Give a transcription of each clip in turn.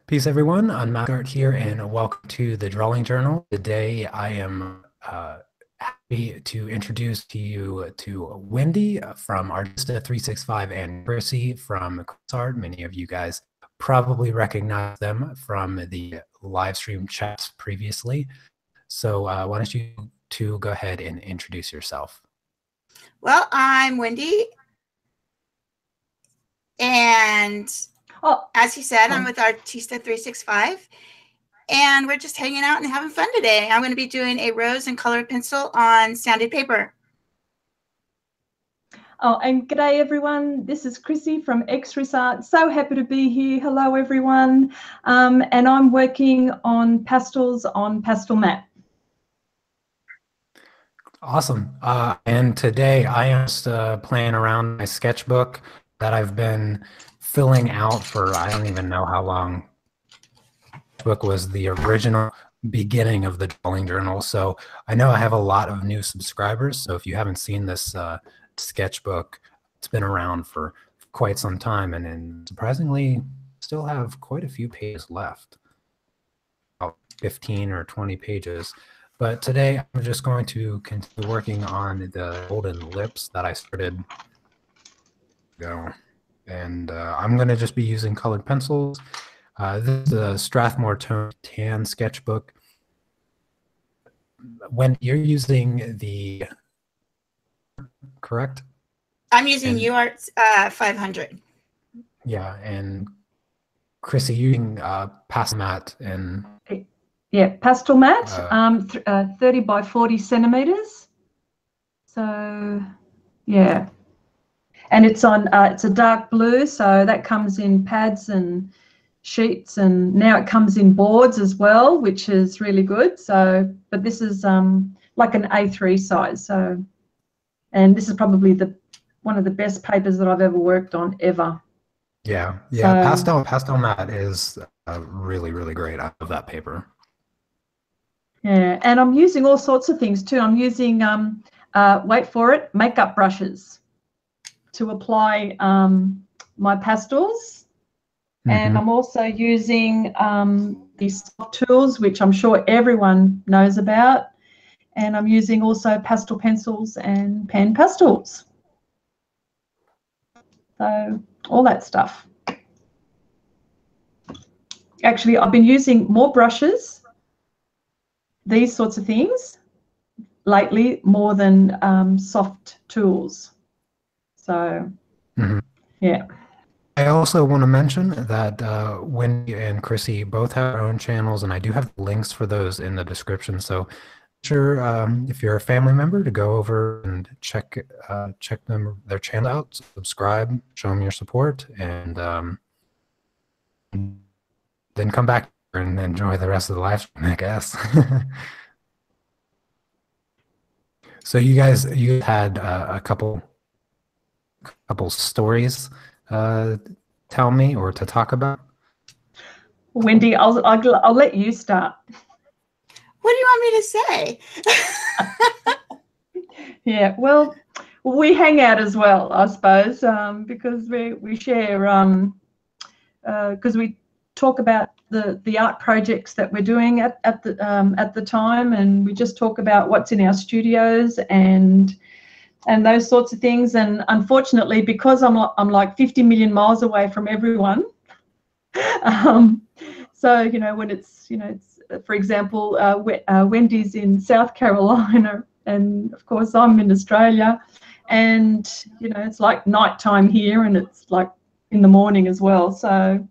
Peace, everyone. Unmask here, and welcome to the Drawing Journal. Today, I am happy to introduce to you to Wendy from Artista365 and Chrissy from Art. Many of you guys probably recognize them from the live stream chats previously. So why don't you two go ahead and introduce yourself? Well, I'm Wendy, and as you said, I'm with Artista365, and we're just hanging out and having fun today. I'm going to be doing a rose and colored pencil on sanded paper. Oh, and g'day everyone. This is Chrissy from X-Ris Art. So happy to be here. Hello everyone. And I'm working on pastels on Pastel Mat. Awesome. And today I am just playing around my sketchbook that I've been filling out for I don't even know how long. The book was the original beginning of the Drawing Journal. So I know I have a lot of new subscribers. So if you haven't seen this sketchbook, it's been around for quite some time, and then surprisingly still have quite a few pages left, about 15 or 20 pages. But today I'm just going to continue working on the golden lips that I started ago. And I'm going to just be using colored pencils. This is a Strathmore Tone Tan sketchbook. When you're using the, correct? I'm using UART 500. Yeah, and Chrissy, using Pastel Mat and... Yeah, Pastel Mat, 30 by 40 centimeters. So, yeah. And it's on, it's a dark blue, so that comes in pads and sheets, and now it comes in boards as well, which is really good. So, but this is like an A3 size. So, and this is probably one of the best papers that I've ever worked on ever. Yeah, yeah. So, Pastel Mat is really, really great. I love that paper. Yeah, and I'm using all sorts of things too. I'm using, wait for it, makeup brushes to apply my pastels. And I'm also using these soft tools, which I'm sure everyone knows about. And I'm using also pastel pencils and pan pastels. So all that stuff. Actually, I've been using more brushes, these sorts of things, lately more than soft tools. So, yeah. I also want to mention that Wendy and Chrissy both have their own channels, and I do have links for those in the description. So, sure, if you're a family member, to go over and check their channel out, subscribe, show them your support, and then come back and enjoy the rest of the live stream, I guess. So you had a couple stories tell me or to talk about. Wendy, I'll let you start. What do you want me to say? Yeah, well, we hang out as well, I suppose, because we share, because we talk about the art projects that we're doing at the time, and we just talk about what's in our studios and those sorts of things. And unfortunately, because I'm like 50 million miles away from everyone, so you know, when it's for example, Wendy's in South Carolina, and of course I'm in Australia, and you know, it's like nighttime here, and it's like in the morning as well. So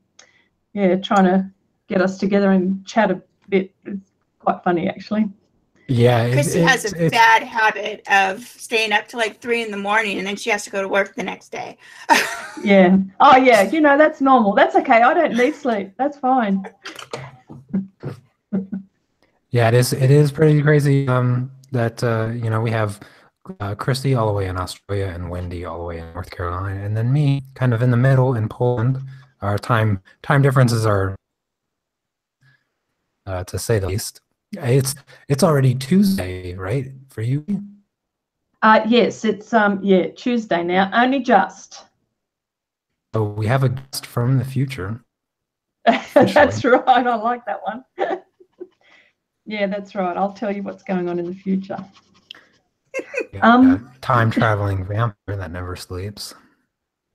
yeah, trying to get us together and chat a bit is quite funny, actually. Yeah, Chrissy has a bad habit of staying up to like 3 in the morning, and then she has to go to work the next day. Yeah. Oh yeah, you know, that's normal. That's okay. I don't need sleep. That's fine. Yeah, it is pretty crazy that you know, we have Christy all the way in Australia and Wendy all the way in North Carolina, and then me kind of in the middle in Poland. Our time differences are to say the least. It's already Tuesday, right, for you? Yes, it's yeah, Tuesday now. Only just. So we have a guest from the future. That's right. I like that one. Yeah, that's right. I'll tell you what's going on in the future. Time traveling vampire that never sleeps.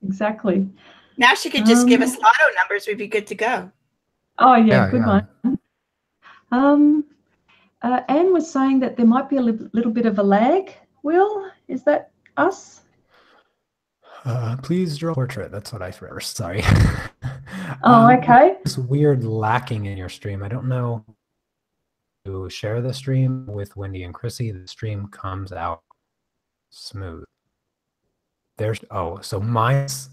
Exactly. Now she could just give us lotto numbers. We'd be good to go. Oh yeah, good one. Anne was saying that there might be a little bit of a lag. Will, is that us? Please draw a portrait. That's what I first. Sorry. Oh, okay. It's weird lacking in your stream. I don't know. To share the stream with Wendy and Chrissy, the stream comes out smooth. So mine's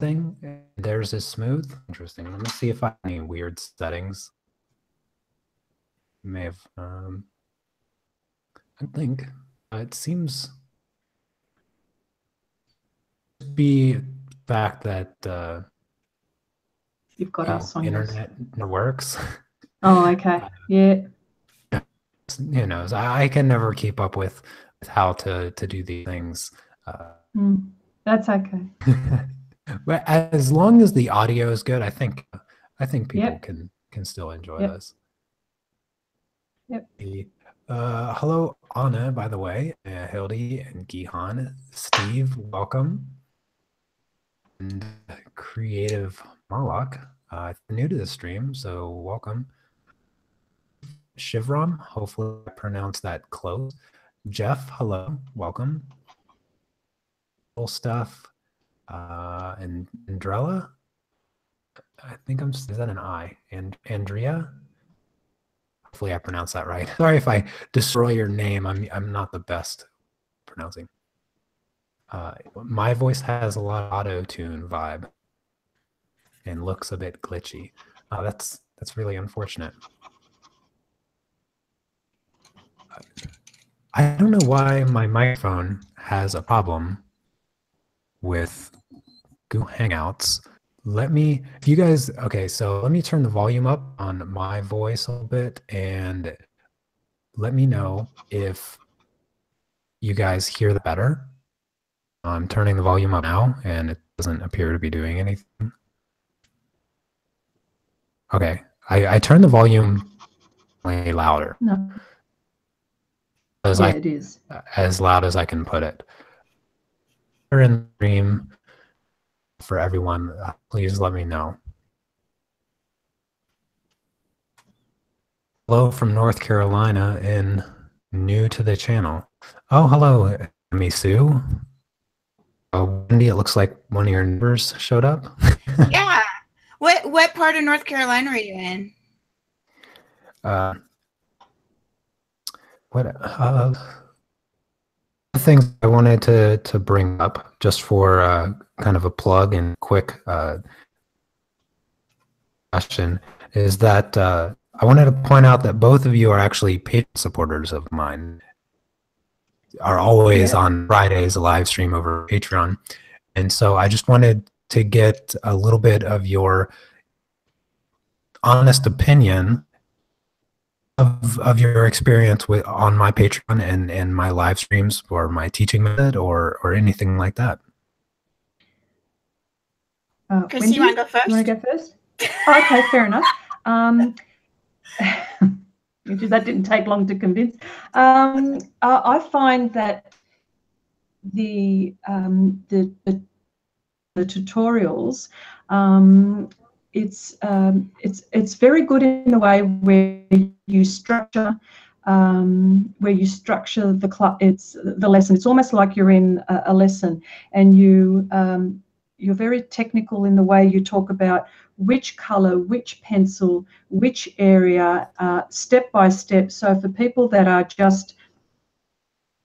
thing, theirs is smooth. Interesting. Let me see if I have any weird settings. May have. I think it seems to be the fact that you've got us on internet works. Oh, okay. Yeah. Who knows? I can never keep up with how to do these things. That's okay. But as long as the audio is good, I think people can still enjoy this. Yep. Hello, Anna, by the way, Hildy and Gihan, Steve, welcome. And Creative Marlock, new to the stream, so welcome. Shivram, hopefully I pronounced that close. Jeff, hello, welcome. Cool stuff. And Andrella, I think is that an I? And Andrea, hopefully I pronounced that right. Sorry if I destroy your name. I'm not the best pronouncing. My voice has a lot of auto-tune vibe and looks a bit glitchy. That's really unfortunate. I don't know why my microphone has a problem with Google Hangouts. If you guys, okay, so let me turn the volume up on my voice a little bit and let me know if you guys hear the better. I'm turning the volume up now and it doesn't appear to be doing anything. Okay, I turned the volume way louder. No. It is. As loud as I can put it. In the stream for everyone, please let me know. Hello from North Carolina and new to the channel. Oh, hello, Misu. Wendy, it looks like one of your neighbors showed up. Yeah. What part of North Carolina are you in? Things I wanted to bring up just for kind of a plug and quick question is that I wanted to point out that both of you are actually Patreon supporters of mine. Are always on Fridays a live stream over Patreon, and so I just wanted to get a little bit of your honest opinion of your experience on my Patreon and my live streams or my teaching method or anything like that. Chrissy, you want to go first? You want to go first? Okay, fair enough. That didn't take long to convince. I find that the tutorials, it's very good in a way where you structure the lesson. It's almost like you're in a lesson, and you're very technical in the way you talk about which color, which pencil, which area, step by step. So for people that are just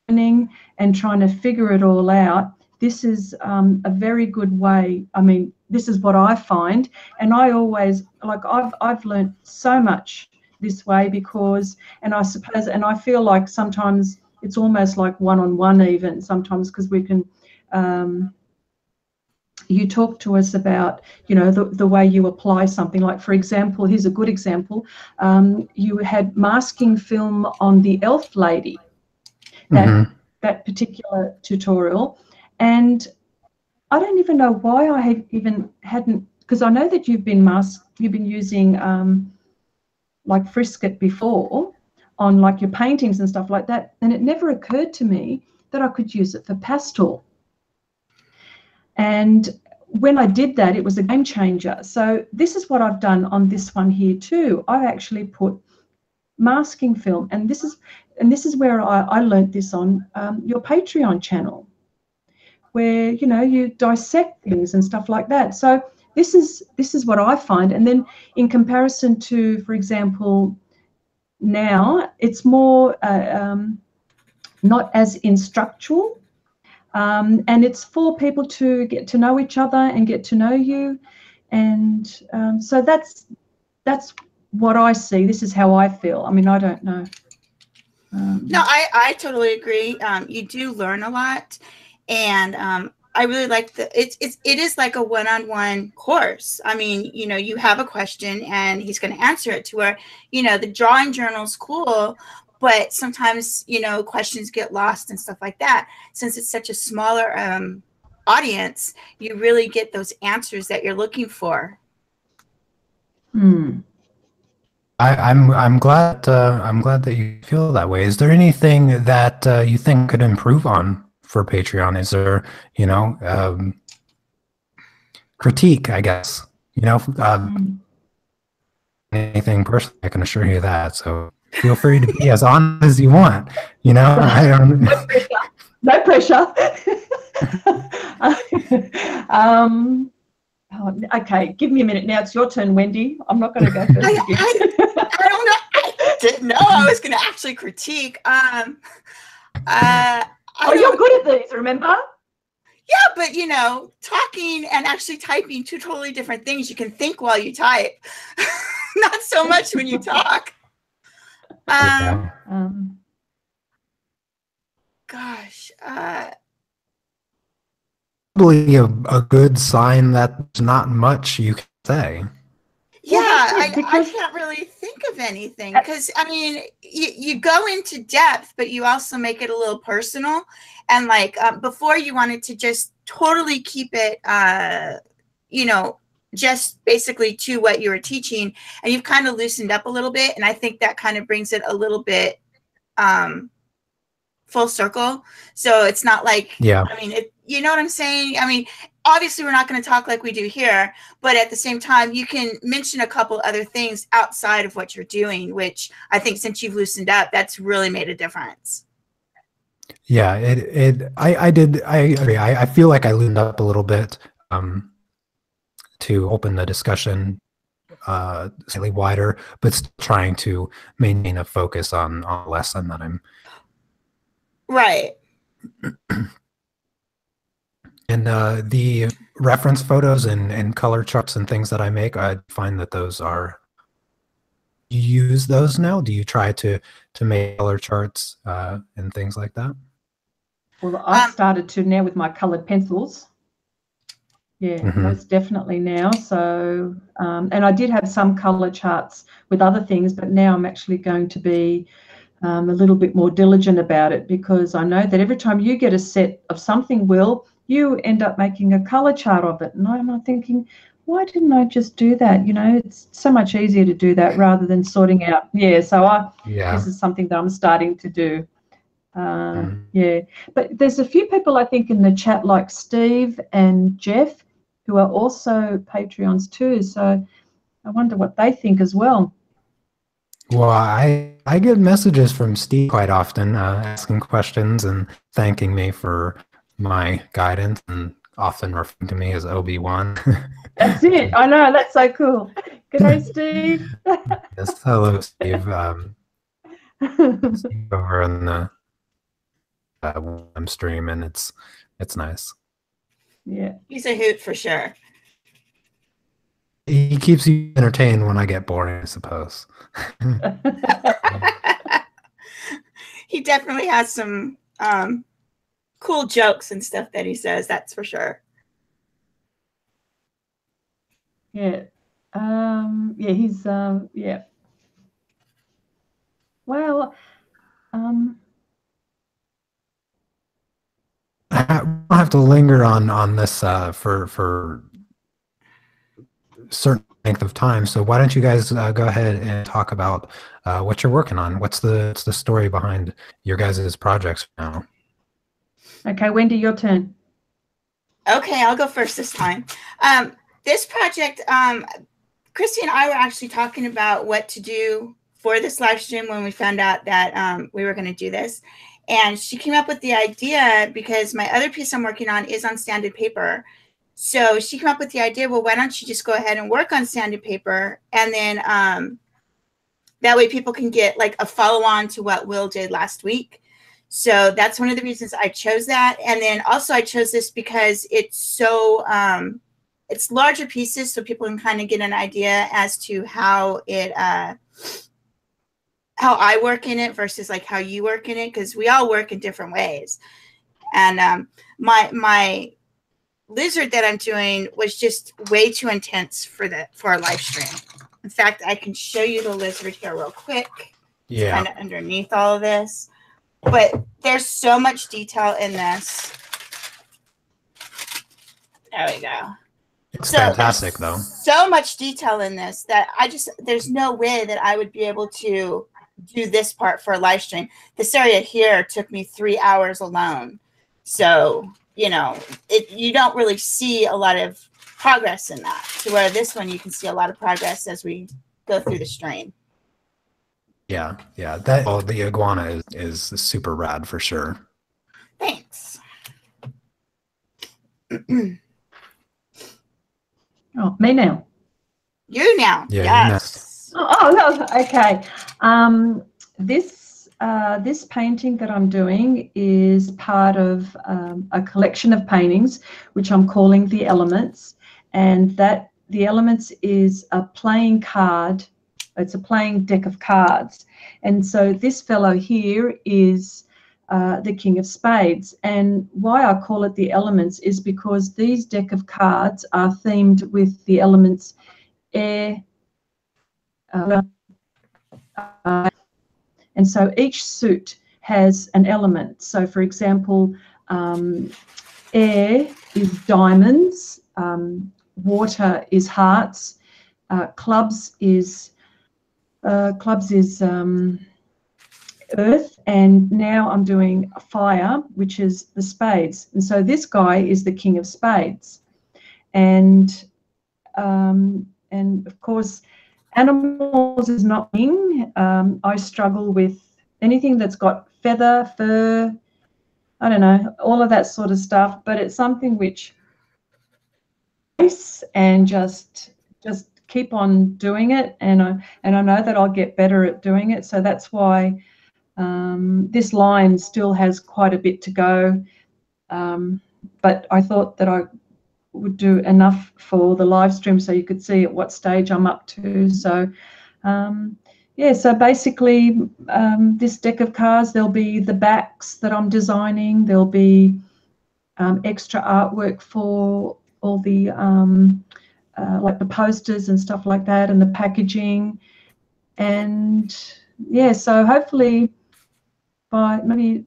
learning and trying to figure it all out, this is a very good way. I mean, this is what I find, and I always I've learned so much this way because, and I suppose, and I feel like sometimes it's almost like one-on-one even sometimes, because we can. You talk to us about, the way you apply something. Like, for example, here's a good example. You had masking film on the elf lady, that particular tutorial, and I don't even know why I hadn't, because I know that you've been using like Frisket before on like your paintings and stuff like that, and it never occurred to me that I could use it for pastel. And when I did that, it was a game changer. So this is what I've done on this one here too. I've actually put masking film, and this is where I learned this on your Patreon channel, where you dissect things and stuff like that. So this is what I find. And then in comparison to, for example, now it's more not as instructual, and it's for people to get to know each other and get to know you. And so that's what I see. This is how I feel. I mean, I don't know. No, I totally agree. You do learn a lot, and I really like it is like a one-on-one course. I mean, you have a question and he's going to answer it, to where, the drawing journal's cool, but sometimes, questions get lost and stuff like that. Since it's such a smaller audience, you really get those answers that you're looking for. Hmm. I'm glad that you feel that way. Is there anything that you think could improve on for Patreon? Is there critique, I guess, anything personal? I can assure you that. So feel free to be as honest as you want. I don't. No pressure. Okay, give me a minute now. It's your turn, Wendy. I'm not going to go first again. I don't know. I didn't know I was going to actually critique. You're good at these, remember? Yeah, but talking and actually typing, two totally different things. You can think while you type, not so much when you talk. Gosh. Probably a good sign that there's not much you can say. Yeah, I can't really think of anything, because I mean, you go into depth, but you also make it a little personal. And like before, you wanted to just totally keep it, just basically to what you were teaching, and you've kind of loosened up a little bit. And I think that kind of brings it a little bit full circle. So it's not like, yeah. I mean, you know what I'm saying? I mean, obviously we're not going to talk like we do here, but at the same time, you can mention a couple other things outside of what you're doing, which I think since you've loosened up, that's really made a difference. Yeah, I agree. I feel like I loosened up a little bit to open the discussion slightly wider, but still trying to maintain a focus on a lesson that I'm. Right. And the reference photos and color charts and things that I make, I find that those are. You use those now? Do you try to make color charts and things like that? Well, I've started to now with my colored pencils. Yeah, most definitely now. So, and I did have some color charts with other things, but now I'm actually going to be a little bit more diligent about it, because I know that every time you get a set of something, Will, you end up making a color chart of it. And I'm thinking, why didn't I just do that? It's so much easier to do that rather than sorting out. Yeah, so this is something that I'm starting to do. Yeah, but there's a few people I think in the chat, like Steve and Jeff, who are also Patreons too. So I wonder what they think as well. Well, I get messages from Steve quite often asking questions and thanking me for my guidance, and often referring to me as Obi-Wan. That's it. I know. That's so cool. Good day, Steve. Yes, hello, Steve. Steve over on the stream, and it's nice. Yeah, he's a hoot for sure. He keeps you entertained when I get boring, I suppose. He definitely has some cool jokes and stuff that he says, that's for sure. Yeah. Yeah, he's yeah. Well, I don't have to linger on this for certain length of time. So why don't you guys go ahead and talk about what you're working on? What's the story behind your guys' projects now? Okay, Wendy, your turn. Okay, I'll go first this time. This project, Christy and I were actually talking about what to do for this live stream when we found out that we were going to do this. And she came up with the idea because my other piece I'm working on is on sanded paper. So she came up with the idea, well, why don't you just go ahead and work on sanded paper? And then that way people can get like a follow-on to what Will did last week. So that's one of the reasons I chose that. And then also I chose this because it's so, it's larger pieces so people can kind of get an idea as to how it, how I work in it versus like how you work in it, because we all work in different ways. And my lizard that I'm doing was just way too intense for a live stream. In fact, I can show you the lizard here real quick. Yeah. Kind of underneath all of this. But there's so much detail in this. There we go. It's fantastic, though. So much detail in this that there's no way that I would be able to do this part for a live stream. This area here took me 3 hours alone. So, you know, you don't really see a lot of progress in that. To where this one, you can see a lot of progress as we go through the stream. Yeah. The iguana is super rad for sure. Thanks. Oh, me now. You now. Yeah, Yes. Oh, okay. This painting that I'm doing is part of a collection of paintings, which I'm calling The Elements, and that The Elements is a playing card. It's a playing deck of cards, and so this fellow here is the King of Spades. And why I call it The Elements is because these deck of cards are themed with the elements air, and so each suit has an element. So, for example, air is diamonds, water is hearts, clubs is earth, and now I'm doing fire, which is the spades. And so this guy is the King of Spades, and of course, animals is not me. I struggle with anything that's got feather, fur, I don't know, all of that sort of stuff. But it's something which, and just keep on doing it, and I know that I'll get better at doing it. So that's why this line still has quite a bit to go. But I thought that I would do enough for the live stream so you could see at what stage I'm up to. So yeah, so basically this deck of cards, there'll be the backs that I'm designing, there'll be extra artwork for all the like the posters and stuff like that, and the packaging. And yeah, so hopefully by maybe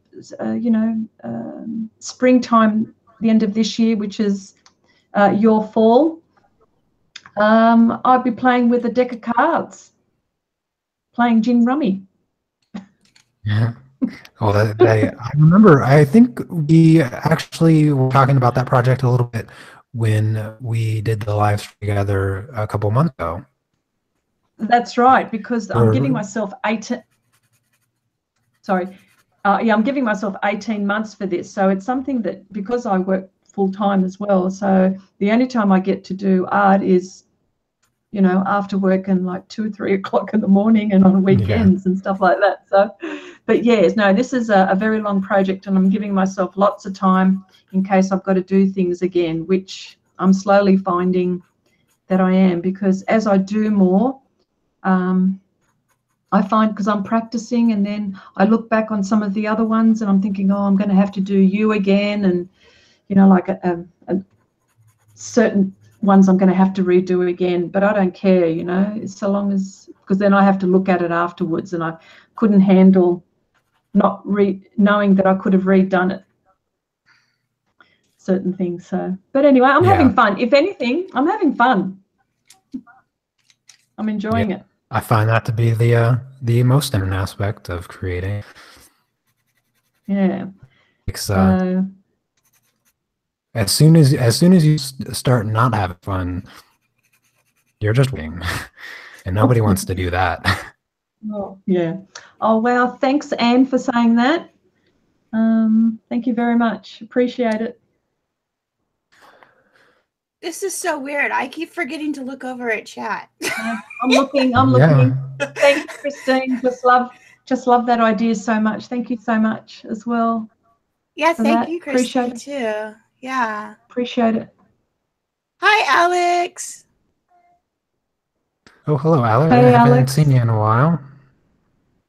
springtime, the end of this year, which is your fall, I'll be playing with a deck of cards, playing gin rummy. Yeah. Oh, I remember. I think we actually were talking about that project a little bit when we did the live stream together a couple months ago. That's right, because I'm giving myself 18. Sorry, I'm giving myself 18 months for this. So it's something that, because I work full time as well, so the only time I get to do art is, you know, after work and like 2 or 3 o'clock in the morning and on weekends and stuff like that. So, but yes, no, this is a very long project, and I'm giving myself lots of time in case I've got to do things again, which I'm slowly finding that I am, because as I do more, I find, because I'm practicing, and then I look back on some of the other ones and I'm thinking, oh, I'm going to have to do you again, and you know, like a certain ones I'm going to have to redo again, but I don't care, you know, so long as, because then I have to look at it afterwards, and I couldn't handle not knowing that I could have redone it, certain things. So, but anyway, I'm having fun. If anything, I'm having fun. I'm enjoying it. I find that to be the most important aspect of creating. Yeah. It's, as soon as you start not having fun, you're just waiting, and nobody wants to do that. Oh, yeah. Oh, wow. Thanks, Anne, for saying that. Thank you very much. Appreciate it. This is so weird. I keep forgetting to look over at chat. I'm looking. Yeah. Thank you, Christine. Just love that idea so much. Thank you so much as well. Yeah, thank you, Christine, too. Yeah. Appreciate it. Hi, Alex. Oh, hello, Alex. Hey, I haven't Alex. seen you in a while.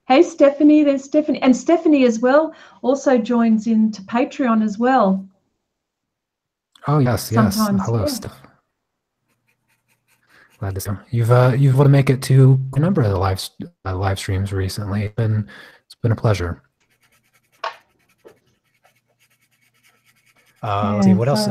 Hey, Stephanie. There's Stephanie. And Stephanie as well also joins into Patreon as well. Oh, yes. Sometimes, Hello, yeah. Steph. Glad to see you. You've able to make it to a number of the live streams recently. It's been a pleasure. Let's see what else.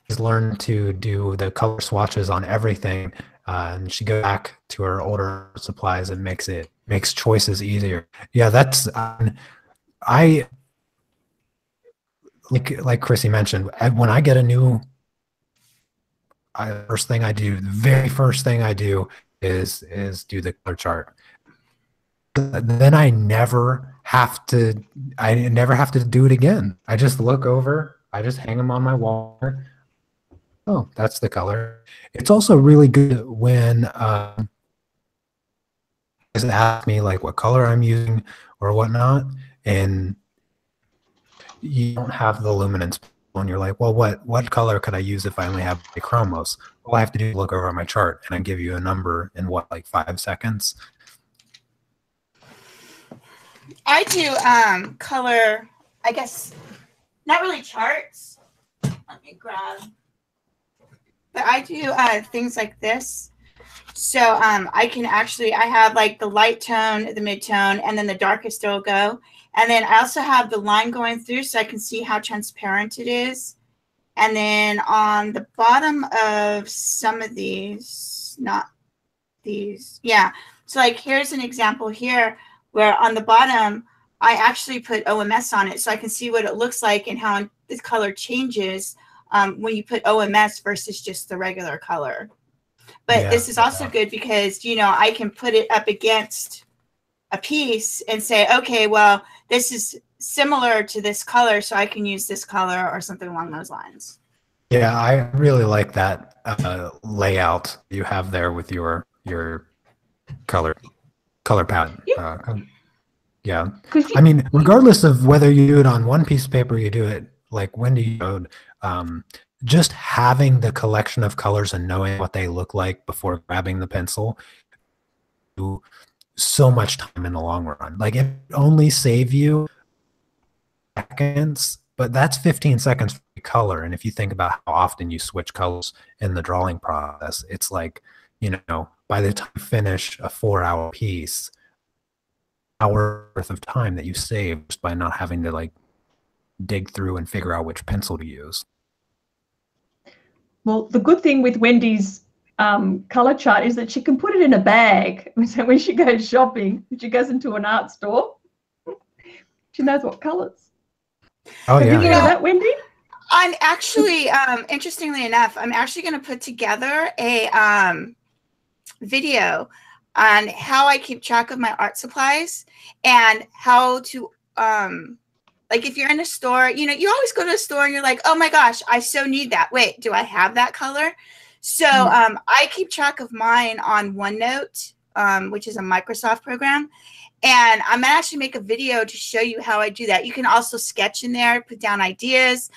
She's learned to do the color swatches on everything, and she goes back to her older supplies and makes choices easier. Yeah, that's I like Chrissy mentioned. When I get a new, the very first thing I do is do the color chart. Then I never have to do it again. I just look over, I just hang them on my wall. Oh, that's the color. It's also really good when it asks me like what color I'm using or whatnot, and you don't have the luminance and you're like, well, what color could I use if I only have a chromos? All I have to do is look over my chart and I give you a number in like 5 seconds. I do color, I guess, not really charts. Let me grab. But I do things like this. So I can actually, I have like the light tone, the mid-tone, and then the darkest it'll go. And then I also have the line going through so I can see how transparent it is. And then on the bottom of some of these, not these, yeah. So like here's an example here where on the bottom, I actually put OMS on it so I can see what it looks like and how the color changes when you put OMS versus just the regular color. But this is also good because, you know, I can put it up against a piece and say, okay, well, this is similar to this color, so I can use this color or something along those lines. Yeah, I really like that layout you have there with your color palette. Yeah, I mean, regardless of whether you do it on one piece of paper, you do it like Wendy showed, just having the collection of colors and knowing what they look like before grabbing the pencil, so much time in the long run. Like it only save you seconds, but that's 15 seconds for color. And if you think about how often you switch colors in the drawing process, it's like, you know, by the time you finish a 4-hour piece, hour worth of time that you save just by not having to like dig through and figure out which pencil to use. Well, the good thing with Wendy's color chart is that she can put it in a bag. So when she goes shopping, she goes into an art store, she knows what colors. Oh, Have yeah. you heard of that, Wendy? I'm actually, interestingly enough, I'm actually going to put together a video on how I keep track of my art supplies and how to, like if you're in a store, you know, you always go to a store and you're like, oh my gosh, I so need that. Wait, do I have that color? So I keep track of mine on OneNote, which is a Microsoft program. And I'm gonna actually make a video to show you how I do that. You can also sketch in there, put down ideas,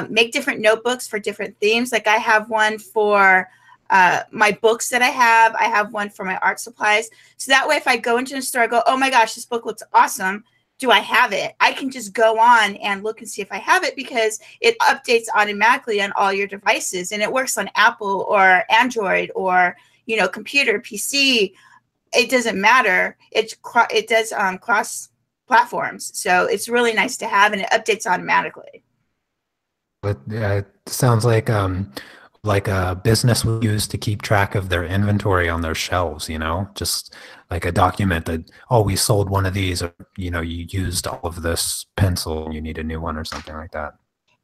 make different notebooks for different themes. Like I have one for my books that I have one for my art supplies. So that way, if I go into the store, I go, oh my gosh, this book looks awesome. Do I have it? I can just go on and look and see if I have it because it updates automatically on all your devices and it works on Apple or Android or, you know, computer, PC. It doesn't matter. It does cross platforms. So it's really nice to have and it updates automatically. It sounds like like a business would use to keep track of their inventory on their shelves, you know, just like a document that, oh, we sold one of these, or, you know, you used all of this pencil and you need a new one or something like that.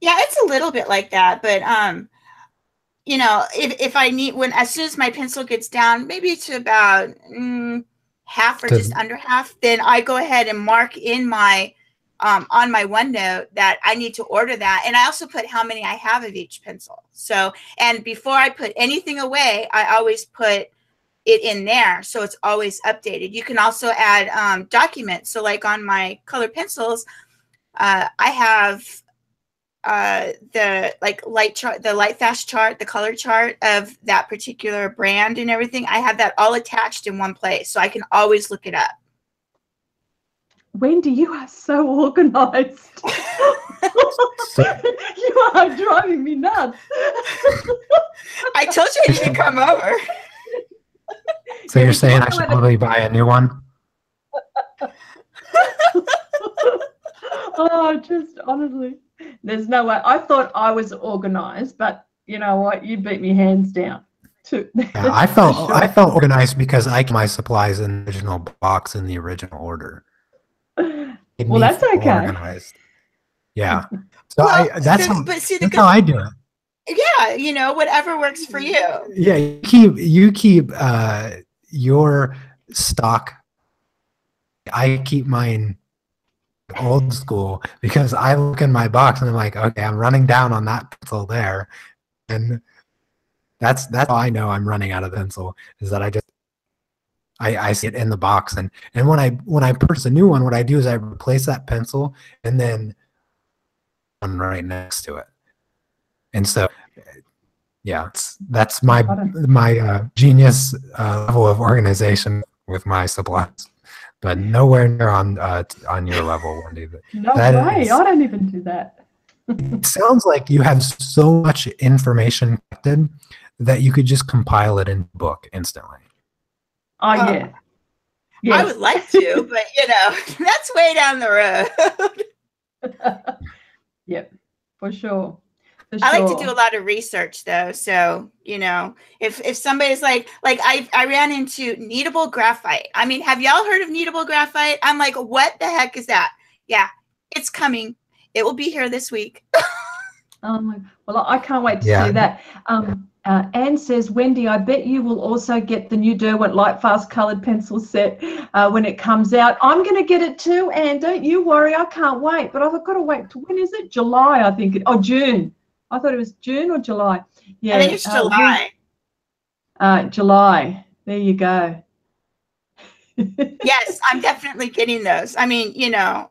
Yeah, it's a little bit like that, but you know, if I need, when as soon as my pencil gets down, maybe to about half or just under half, then I go ahead and mark in my on my OneNote that I need to order that, and I also put how many I have of each pencil. So, and before I put anything away, I always put it in there, so it's always updated. You can also add documents. So, like on my color pencils, I have the light chart, the light fast chart, the color chart of that particular brand and everything. I have that all attached in one place, so I can always look it up. Wendy, you are so organized. You are driving me nuts. I told you you should come over. So you're saying I should probably buy a new one? Oh, just honestly, there's no way. I thought I was organized, but you know what? You beat me hands down. Too. Yeah, I felt organized because I kept my supplies in the original box in the original order. Well, that's okay. Organized. Yeah. So well, that's how I do it. Yeah, you know, whatever works for you. Yeah, you keep your stock. I keep mine old school because I look in my box and I'm like, okay, I'm running down on that pencil there, and that's how I know I'm running out of pencil, is that I see it in the box, and when I purchase a new one, what I do is I replace that pencil and then one right next to it. And so, yeah, that's my genius level of organization with my supplies, but nowhere near on your level, Wendy. No way, I don't even do that. It sounds like you have so much information collected that you could just compile it in a book instantly. Oh, yeah. Yes. I would like to, but you know, that's way down the road. Yep, for sure. I like to do a lot of research though. So, you know, if somebody's like I ran into kneadable graphite. I mean, have y'all heard of kneadable graphite? I'm like, what the heck is that? Yeah, it's coming. It will be here this week. Well, I can't wait to see that. Anne says, Wendy, I bet you will also get the new Derwent Light Fast Coloured Pencil set when it comes out. I'm going to get it too, Anne. Don't you worry. I can't wait. But I've got to wait to, when is it? July, I think. June. I thought it was June or July. Yeah, I think it's July. July. There you go. Yes, I'm definitely getting those. I mean, you know,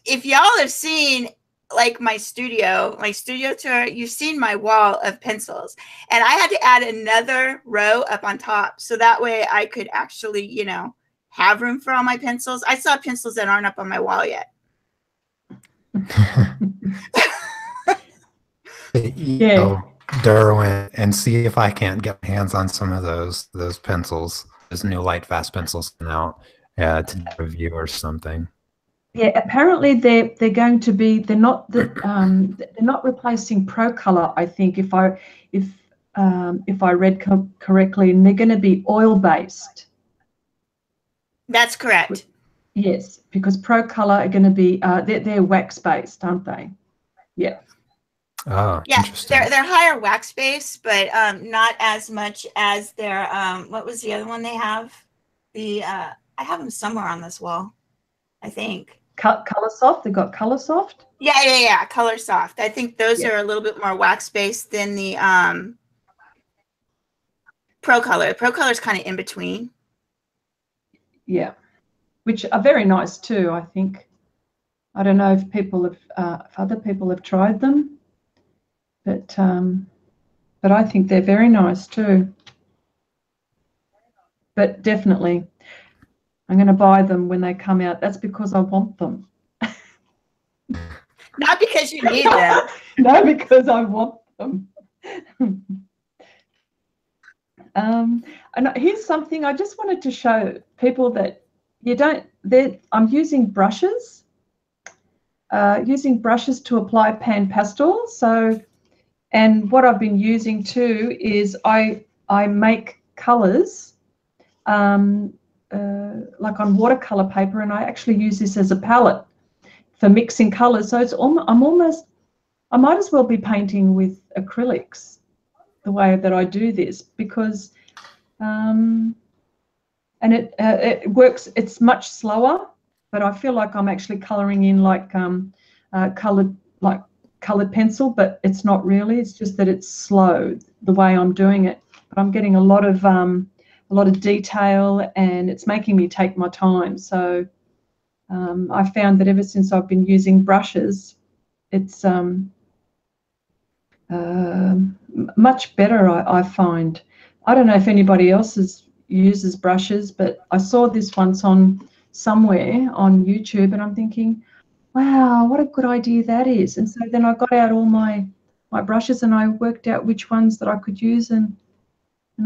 if y'all have seen like my studio tour, you've seen my wall of pencils, and I had to add another row up on top so that way I could actually, you know, have room for all my pencils. I saw pencils that aren't up on my wall yet. Yeah. Derwent and see if I can't get my hands on some of those pencils, those new light fast pencils out to review or something. Yeah, apparently they're going to be, they're not replacing Pro Color, I think, if I read correctly, and they're going to be oil based. That's correct. Yes, because Pro Color are going to be they're wax based, aren't they? Yeah. Oh, yeah, interesting. They're higher wax based, but not as much as their what was the other one they have? I have them somewhere on this wall, I think. Color Soft. They've got Color Soft. Yeah. Color Soft. I think those are a little bit more wax based than the Pro Color. Pro Color is kind of in between. Yeah, which are very nice too. I think. I don't know if if other people have tried them, but I think they're very nice too. But definitely, I'm going to buy them when they come out. That's because I want them. Not because you need them. No, because I want them. And here's something I just wanted to show people that I'm using brushes to apply pan pastel. So, And what I've been using too is I make colours like on watercolor paper, and I actually use this as a palette for mixing colours. So it's I might as well be painting with acrylics the way that I do this, because and it works. It's much slower, but I feel like I'm actually colouring in like coloured pencil, but it's not really. It's just that it's slow the way I'm doing it. But I'm getting a lot of detail, and it's making me take my time. So I found that ever since I've been using brushes, it's much better, I find. I don't know if anybody else uses brushes, but I saw this once on somewhere on YouTube, and I'm thinking, wow, what a good idea that is. And so then I got out all my brushes, and I worked out which ones that I could use, and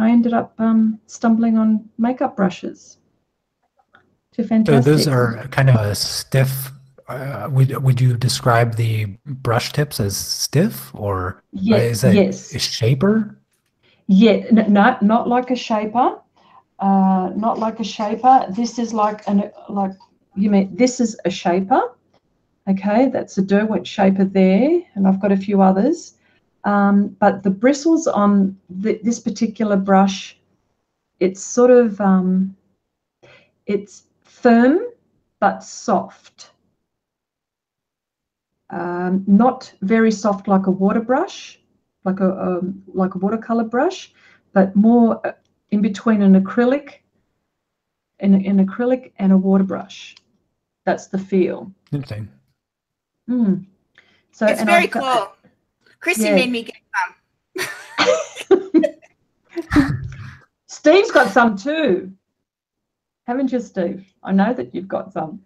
I ended up stumbling on makeup brushes. They're fantastic. So those are kind of a stiff. Would you describe the brush tips as stiff, or is it a shaper? Yeah, no, not like a shaper. Not like a shaper. This is this is a shaper. Okay, that's a Derwent shaper there, and I've got a few others. But the bristles on this particular brush, it's sort of it's firm but soft. Not very soft like a water brush, like a watercolor brush, but more in between an acrylic and a water brush. That's the feel. Interesting. So it's very cool. Chrissy made me get some. Steve's got some too. Haven't you, Steve? I know that you've got some.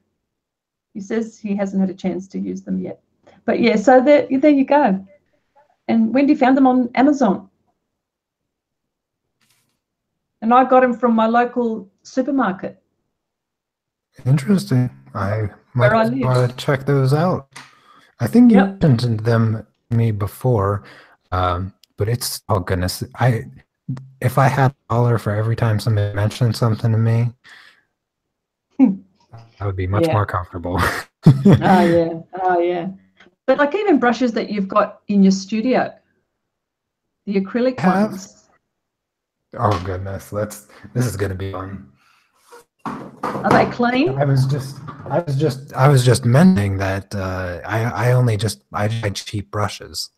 He says he hasn't had a chance to use them yet. But yeah, so there you go. And Wendy found them on Amazon. And I got them from my local supermarket. Interesting. I might want to check those out. I think you mentioned them to me before, but it's, oh goodness. If I had $1 for every time somebody mentioned something to me, I would be much more comfortable. Oh yeah. But like even brushes that you've got in your studio, the acrylic ones. Oh goodness, this is gonna be fun. Are they clean? I was just mentioning that I buy cheap brushes.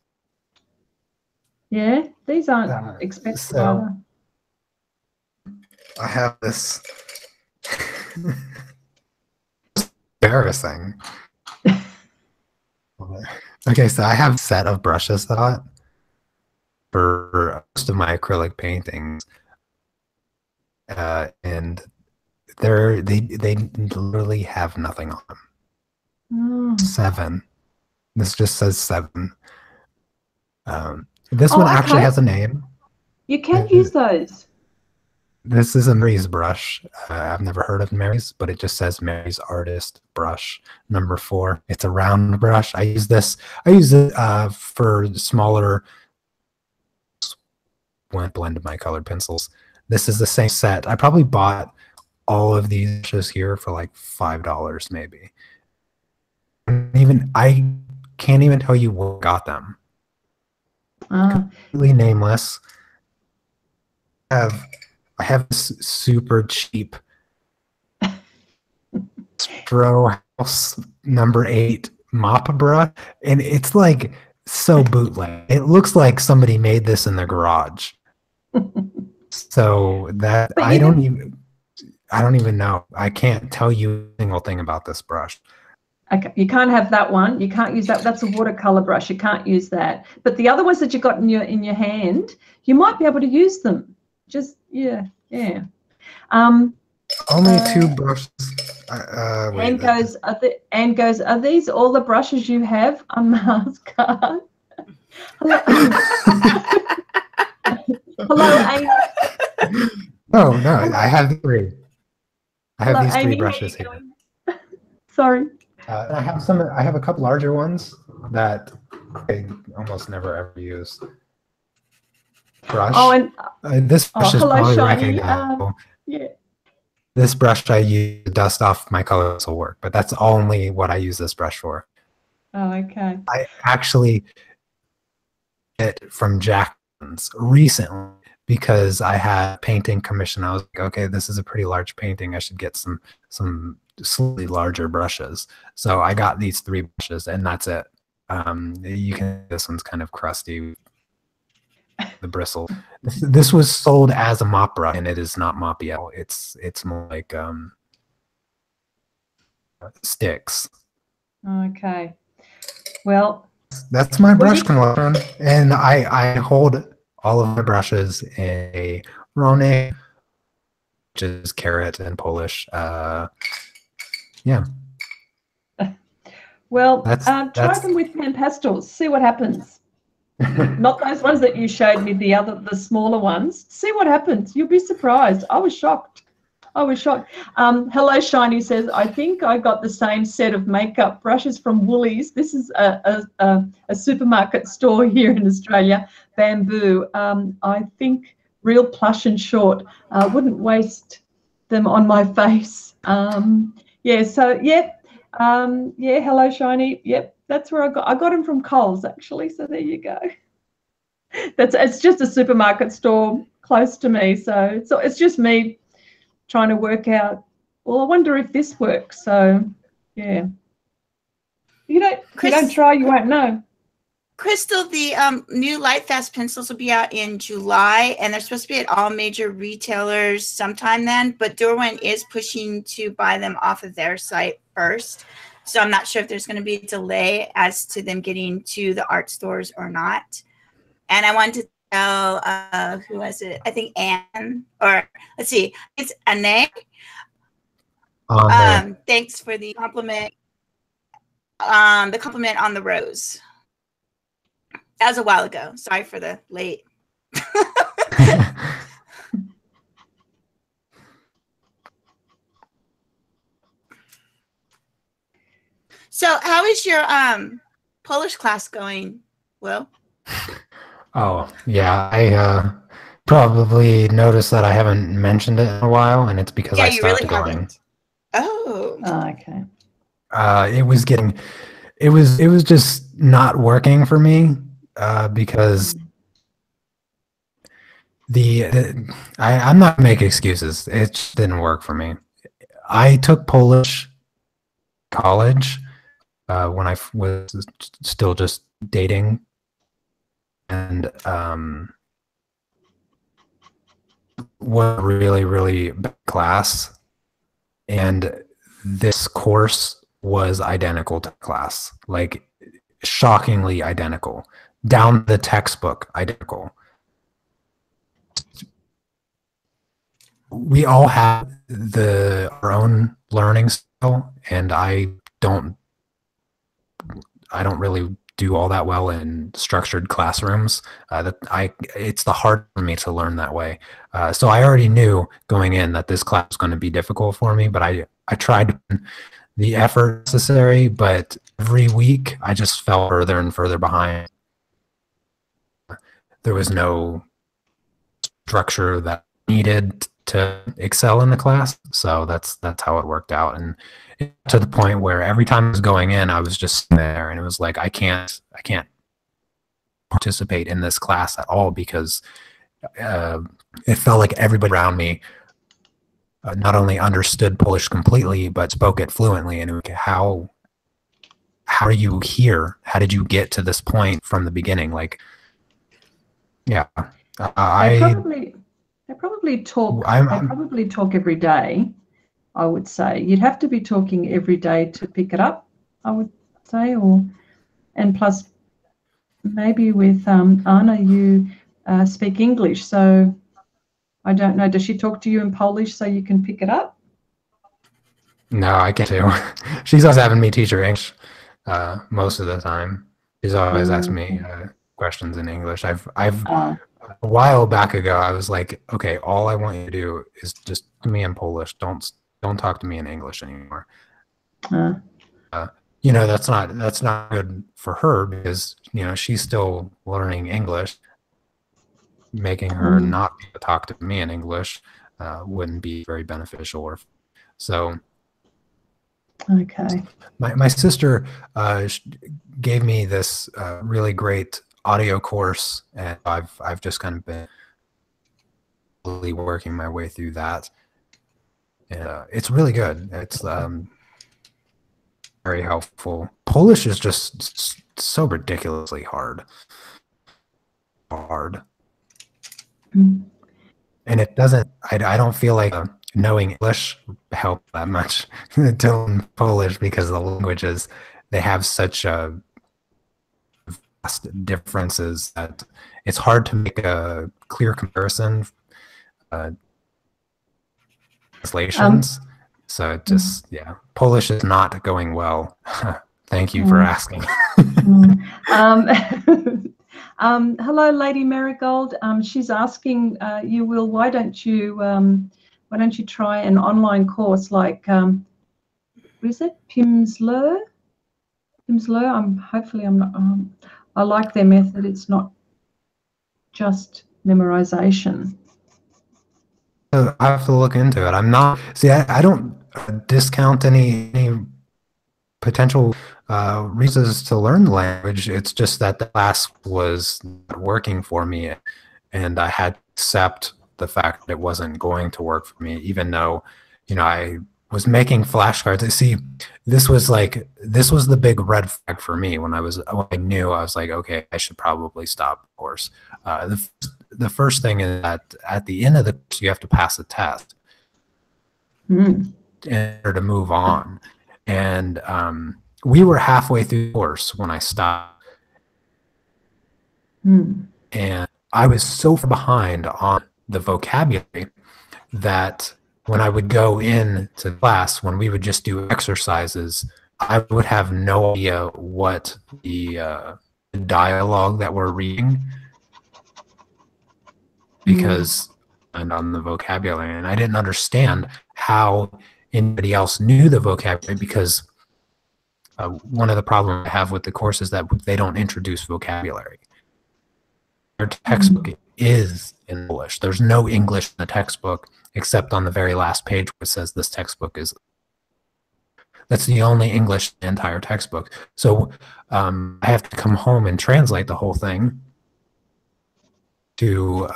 Yeah, these aren't expensive. So I have this embarrassing. Okay, so I have a set of brushes that I got for most of my acrylic paintings, and they literally have nothing on them. 7. This just says 7. This one actually has a name. You can use those. This is a Mary's brush. I've never heard of Mary's, but it just says Mary's Artist Brush number 4. It's a round brush. I use it for smaller when I blend my colored pencils. This is the same set. I probably bought all of these brushes here for like $5 maybe. I can't even tell you where I got them. Completely nameless. I have this super cheap Stro House number 8 mop brush, and it's like so bootleg. It looks like somebody made this in their garage. So that I don't even know. I can't tell you a single thing about this brush. Okay, you can't have that one. You can't use that. That's a watercolor brush. You can't use that. But the other ones that you got in your hand, you might be able to use them. Just yeah. Only 2 brushes. And goes. Are these all the brushes you have? Unmask card. Hello, Amy. Oh no, I have 3. I have these 3 brushes here. Sorry. I have a couple larger ones that I almost never ever use brush. Oh, and This brush is hello, probably Shiny. recognizable. Yeah. This brush I use to dust off my colors will work, but that's only what I use this brush for. Oh, okay. I actually get it from Jackson's recently because I had a painting commission. I was like, okay, this is a pretty large painting. I should get some slightly larger brushes. So I got these 3 brushes, and that's it. You can. This one's kind of crusty. The bristle. This was sold as a mop brush, and it is not moppy at all. It's more like sticks. Okay. Well, that's my brush collection, and I hold all of my brushes in a Rone, which is carrot and Polish. Yeah. Well, try them with pan pastels. See what happens. Not those ones that you showed me, the smaller ones. See what happens. You'll be surprised. I was shocked. Hello, Shiny says, I think I got the same set of makeup brushes from Woolies. This is a supermarket store here in Australia, Bamboo. I think real plush and short. Wouldn't waste them on my face. Hello, Shiny. Yep, that's where I got them from Coles, actually. So there you go. It's just a supermarket store close to me. So it's just me trying to work out, well, I wonder if this works. So yeah. You don't try, you won't know. Crystal, the new Lightfast pencils will be out in July, and they're supposed to be at all major retailers sometime then, but Derwent is pushing to buy them off of their site first. So I'm not sure if there's going to be a delay as to them getting to the art stores or not. And I wanted to tell, who was it? I think Anne, or let's see, it's Anne. Thanks for the compliment. The compliment on the rose. That was a while ago. Sorry for the late. So how is your Polish class going, Will? Oh, yeah. I probably noticed that I haven't mentioned it in a while, and it's because I stopped going. Oh, okay. It was just not working for me because I'm not gonna make excuses. It just didn't work for me. I took Polish college when I was still just dating, and was really, really bad class, and this course was identical to class, like shockingly identical, down to the textbook identical. We all have our own learning style, and I don't really do all that well in structured classrooms. It's hard for me to learn that way. So I already knew going in that this class was going to be difficult for me, but I tried the effort necessary, but every week I just fell further and further behind. There was no structure that needed to excel in the class, so that's how it worked out. And to the point where every time I was going in, I was just sitting there, and it was like I can't participate in this class at all because it felt like everybody around me not only understood Polish completely but spoke it fluently. And how are you here? How did you get to this point from the beginning? Like, yeah, They probably talk every day, I would say. You'd have to be talking every day to pick it up, I would say. And plus, maybe with Anna, you speak English. So I don't know. Does she talk to you in Polish so you can pick it up? No, I can't do. She's always having me teach her English most of the time. She's always asking me questions in English. A while back ago, I was like, okay, all I want you to do is just to me in Polish. Don't talk to me in English anymore. you know, that's not good for her because, you know, she's still learning English. Making her not be able to talk to me in English wouldn't be very beneficial. Or so. Okay. My sister gave me this really great audio course, and I've just kind of been really working my way through that. And it's really good. It's very helpful. Polish is just so ridiculously hard. And it doesn't, I don't feel like knowing English helped that much to learn Polish because the languages, they have such vast differences that it's hard to make a clear comparison. Translations. So it just, yeah, Polish is not going well. Thank you for asking. Hello, Lady Marigold. She's asking you, Will, why don't you try an online course like what is it, Pimsleur? Hopefully I'm not. I like their method. It's not just memorization. I have to look into it. I'm not, see, I don't discount any potential reasons to learn the language. It's just that the class was not working for me, and I had to accept the fact that it wasn't going to work for me, even though, you know, I was making flashcards. See, this was the big red flag for me when I knew, I was like, okay, I should probably stop the course. The first thing is that at the end of the course, you have to pass a test in order to move on. And we were halfway through the course when I stopped. And I was so far behind on the vocabulary that when I would go into class, when we would just do exercises, I would have no idea what the dialogue that we're reading, because and on the vocabulary, and I didn't understand how anybody else knew the vocabulary, because one of the problems I have with the course is that they don't introduce vocabulary. Their textbook is in English. There's no English in the textbook except on the very last page where it says this textbook is. That's the only English in the entire textbook. So I have to come home and translate the whole thing to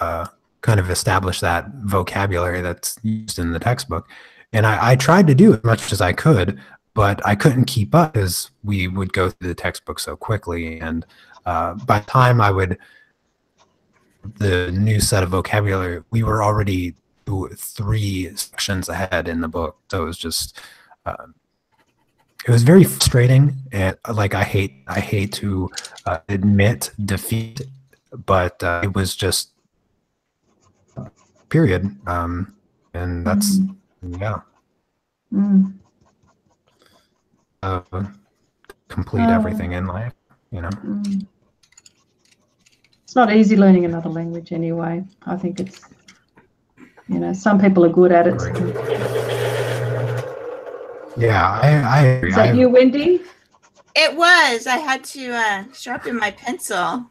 kind of establish that vocabulary that's used in the textbook. And I tried to do as much as I could, but I couldn't keep up because we would go through the textbook so quickly. And by the time the new set of vocabulary, we were already 3 sections ahead in the book. So it was just, it was very frustrating. And like, I hate to admit defeat, but it was just period. And that's, yeah. Complete everything in life, you know. It's not easy learning another language anyway. I think it's, you know, some people are good at it. Yeah, I agree. Is that you, Wendy? It was. I had to sharpen my pencil.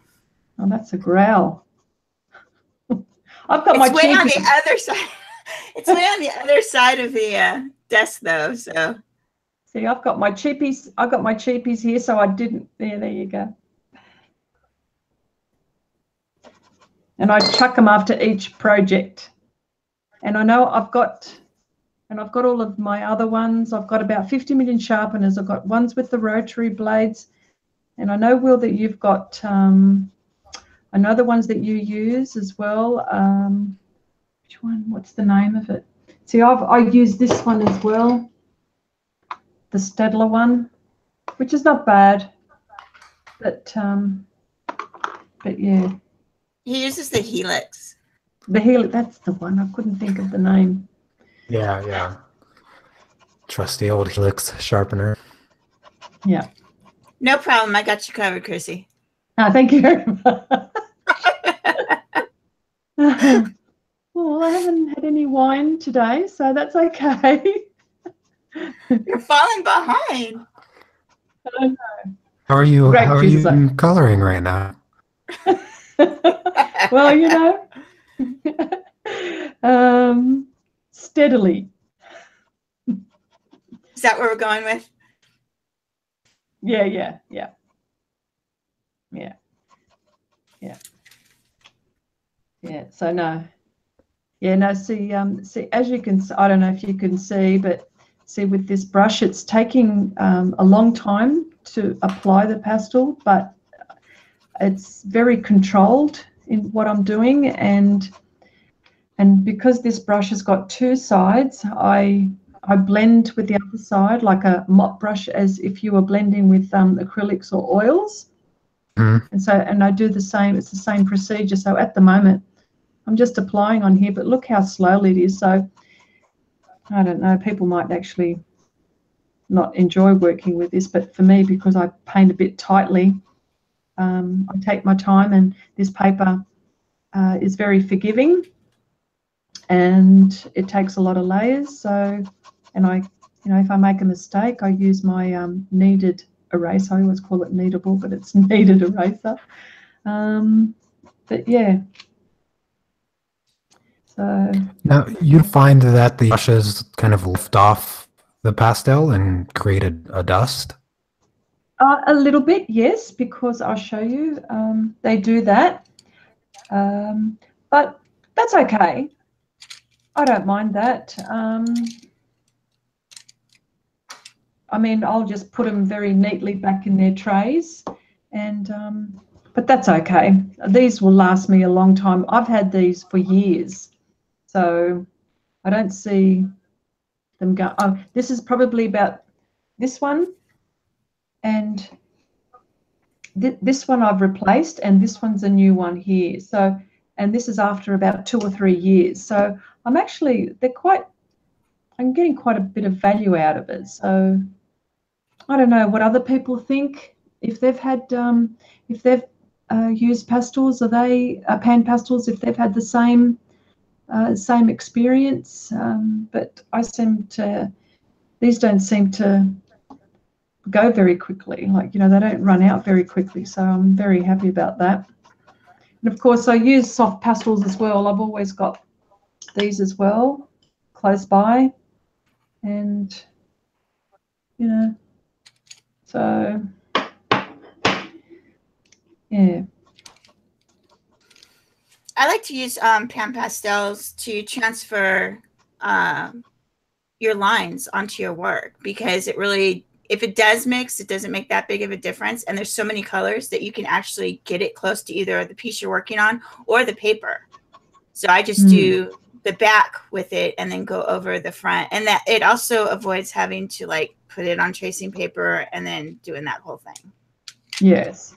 Oh, that's a growl. I've got my way on the other side. It's way on the other side of the desk, though. So see, I've got my cheapies. I've got my cheapies here, so I didn't. There you go. And I chuck them after each project. And I know I've got all of my other ones. I've got about 50 million sharpeners. I've got ones with the rotary blades. And I know, Will, that you've got, I know the ones that you use as well. Which one? What's the name of it? See, I use this one as well, the Stadler one, which is not bad. But yeah. He uses the Helix. The Helix, that's the one. I couldn't think of the name. Yeah, yeah. Trusty old Helix sharpener. Yeah. No problem. I got you covered, Chrissy. Oh, thank you very much. Well, I haven't had any wine today, so that's okay. You're falling behind. How are you? Grape How are juice you is like, coloring right now? well, you know, steadily. Is that where we're going with? Yeah. So no. Yeah, no, see, as you can, I don't know if you can see, but see with this brush, it's taking a long time to apply the pastel, but it's very controlled in what I'm doing, and because this brush has got two sides, I blend with the other side like a mop brush, as if you were blending with acrylics or oils. And I do the same. It's the same procedure. So at the moment, I'm just applying on here, but look how slowly it is. So I don't know, people might actually not enjoy working with this, but for me, because I paint a bit tightly, I take my time, and this paper is very forgiving, and it takes a lot of layers. So, and I, you know, if I make a mistake, I use my kneaded eraser. I always call it kneadable, but it's kneaded eraser. But yeah. So now you find that the brushes kind of lift off the pastel and created a dust? a little bit, yes, because I'll show you. They do that, but that's okay. I don't mind that. I mean, I'll just put them very neatly back in their trays, and but that's okay. These will last me a long time. I've had these for years, so I don't see them go. Oh, this is probably about this one, and this one I've replaced, and this one's a new one here. So, and this is after about 2 or 3 years. So I'm actually, I'm getting quite a bit of value out of it. So I don't know what other people think. If they've had, if they've used pastels, are they pan pastels? If they've had the same experience, but these don't seem to go very quickly. Like, you know, they don't run out very quickly. So I'm very happy about that. And of course, I use soft pastels as well. I've always got these as well, close by, and you know, so yeah. I like to use pan pastels to transfer your lines onto your work, because it really, if it does mix, it doesn't make that big of a difference. And there's so many colors that you can actually get it close to either the piece you're working on or the paper. So I just do the back with it and then go over the front. And that it also avoids having to like put it on tracing paper and then doing that whole thing. Yes.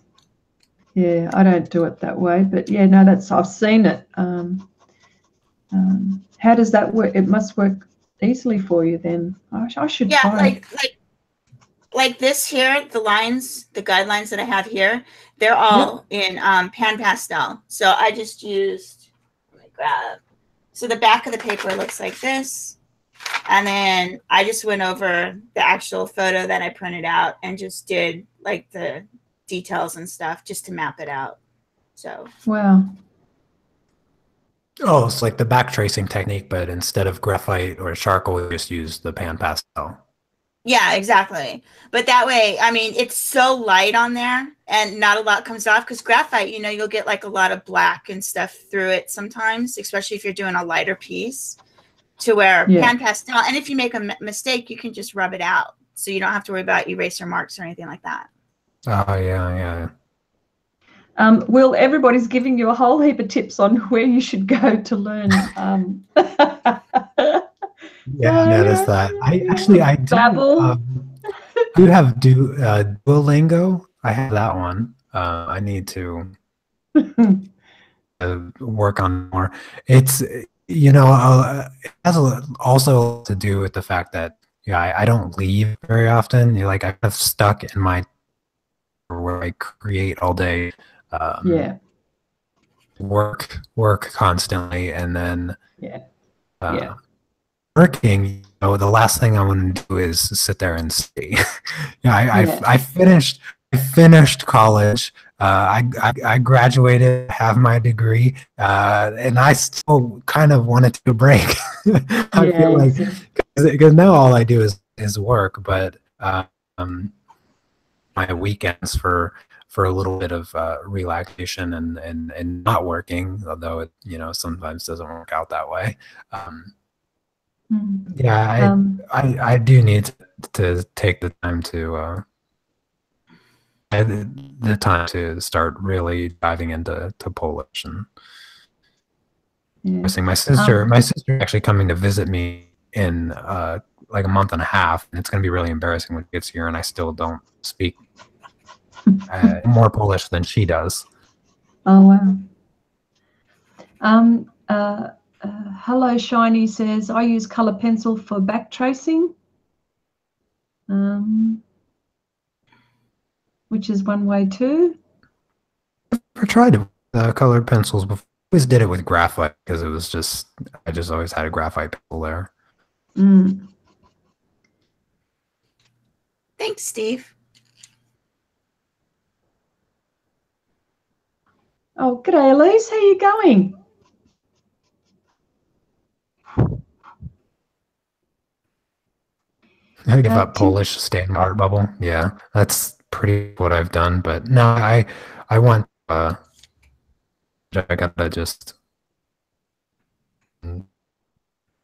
Yeah, I don't do it that way, but yeah, no, I've seen it. How does that work? It must work easily for you then. I should try. Like this here, the guidelines that I have here, they're all in pan pastel. So I just used, let me grab. So the back of the paper looks like this. And then I just went over the actual photo that I printed out and just did like the details and stuff just to map it out. So wow. Oh, it's like the back tracing technique, but instead of graphite or charcoal, we just use the pan pastel. Yeah, exactly. But that way, I mean, it's so light on there and not a lot comes off, because graphite, you know, you'll get like a lot of black and stuff through it sometimes, especially if you're doing a lighter piece, to where pan pastel, and if you make a mistake, you can just rub it out. So you don't have to worry about eraser marks or anything like that. Oh, yeah. Will, everybody's giving you a whole heap of tips on where you should go to learn. Yeah, I noticed that. I do have Duolingo. I have that one. I need to work on more. It's, you know, it has also to do with the fact that I don't leave very often. Like I'm kind of stuck in my where I create all day. Work constantly, and then working, you know, the last thing I want to do is sit there and study. Yeah. I finished college. I graduated, have my degree, and I still kind of want to take a break. I feel like because now all I do is work, but my weekends for a little bit of relaxation and not working, although it, you know, sometimes doesn't work out that way. Yeah, I do need to take the time to the time to start really diving into Polish and my sister actually coming to visit me in like a month and a half, and it's going to be really embarrassing when she gets here and I still don't speak more Polish than she does. Oh wow. Hello Shiny says, I use color pencil for back tracing, which is one way too. I tried colored pencils before. I always did it with graphite because it was just, I just always had a graphite pencil there. Thanks, Steve. Oh, g'day Elise, how you going? I give up Polish, stay in art bubble. Yeah, that's pretty what I've done. But no, I want I gotta just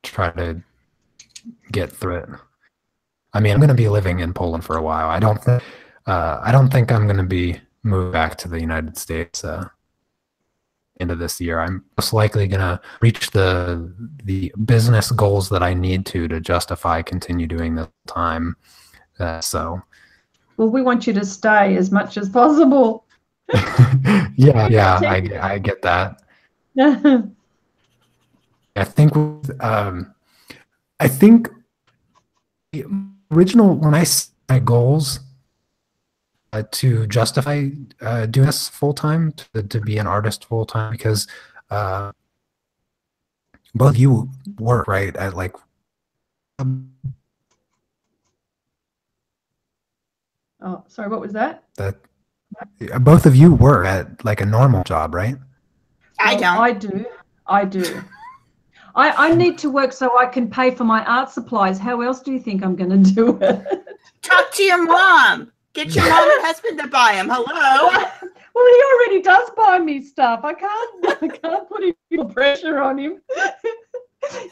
try to get through it. I mean, I'm gonna be living in Poland for a while. I don't think I'm gonna be moved back to the United States end of this year. I'm most likely gonna reach the business goals that I need to justify continue doing this time. So, well, we want you to stay as much as possible. yeah, I get that. I think the original, when I set my goals to justify doing this full time, to be an artist full time, because both of you work, right, at like oh, sorry, what was that? That both of you work at like a normal job, right? I don't. I do. I need to work so I can pay for my art supplies. How else do you think I'm going to do it? Talk to your mom. Get your mom and husband to buy them. Hello. Well, he already does buy me stuff. I can't put any pressure on him.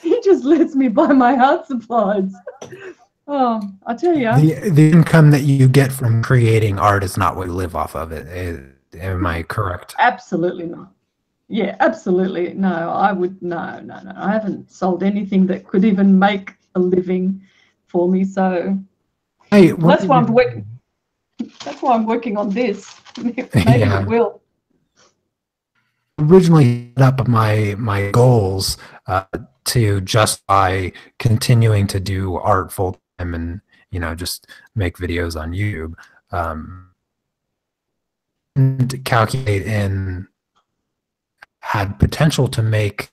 He just lets me buy my art supplies. Oh, I tell you. The income that you get from creating art is not what you live off of it. Am I correct? Absolutely not. Yeah, absolutely. No, I would, no. I haven't sold anything that could even make a living for me. So that's why I'm working on this. Maybe it will. Originally set up my goals to justify continuing to do art full time and, you know, just make videos on YouTube, and calculate in had potential to make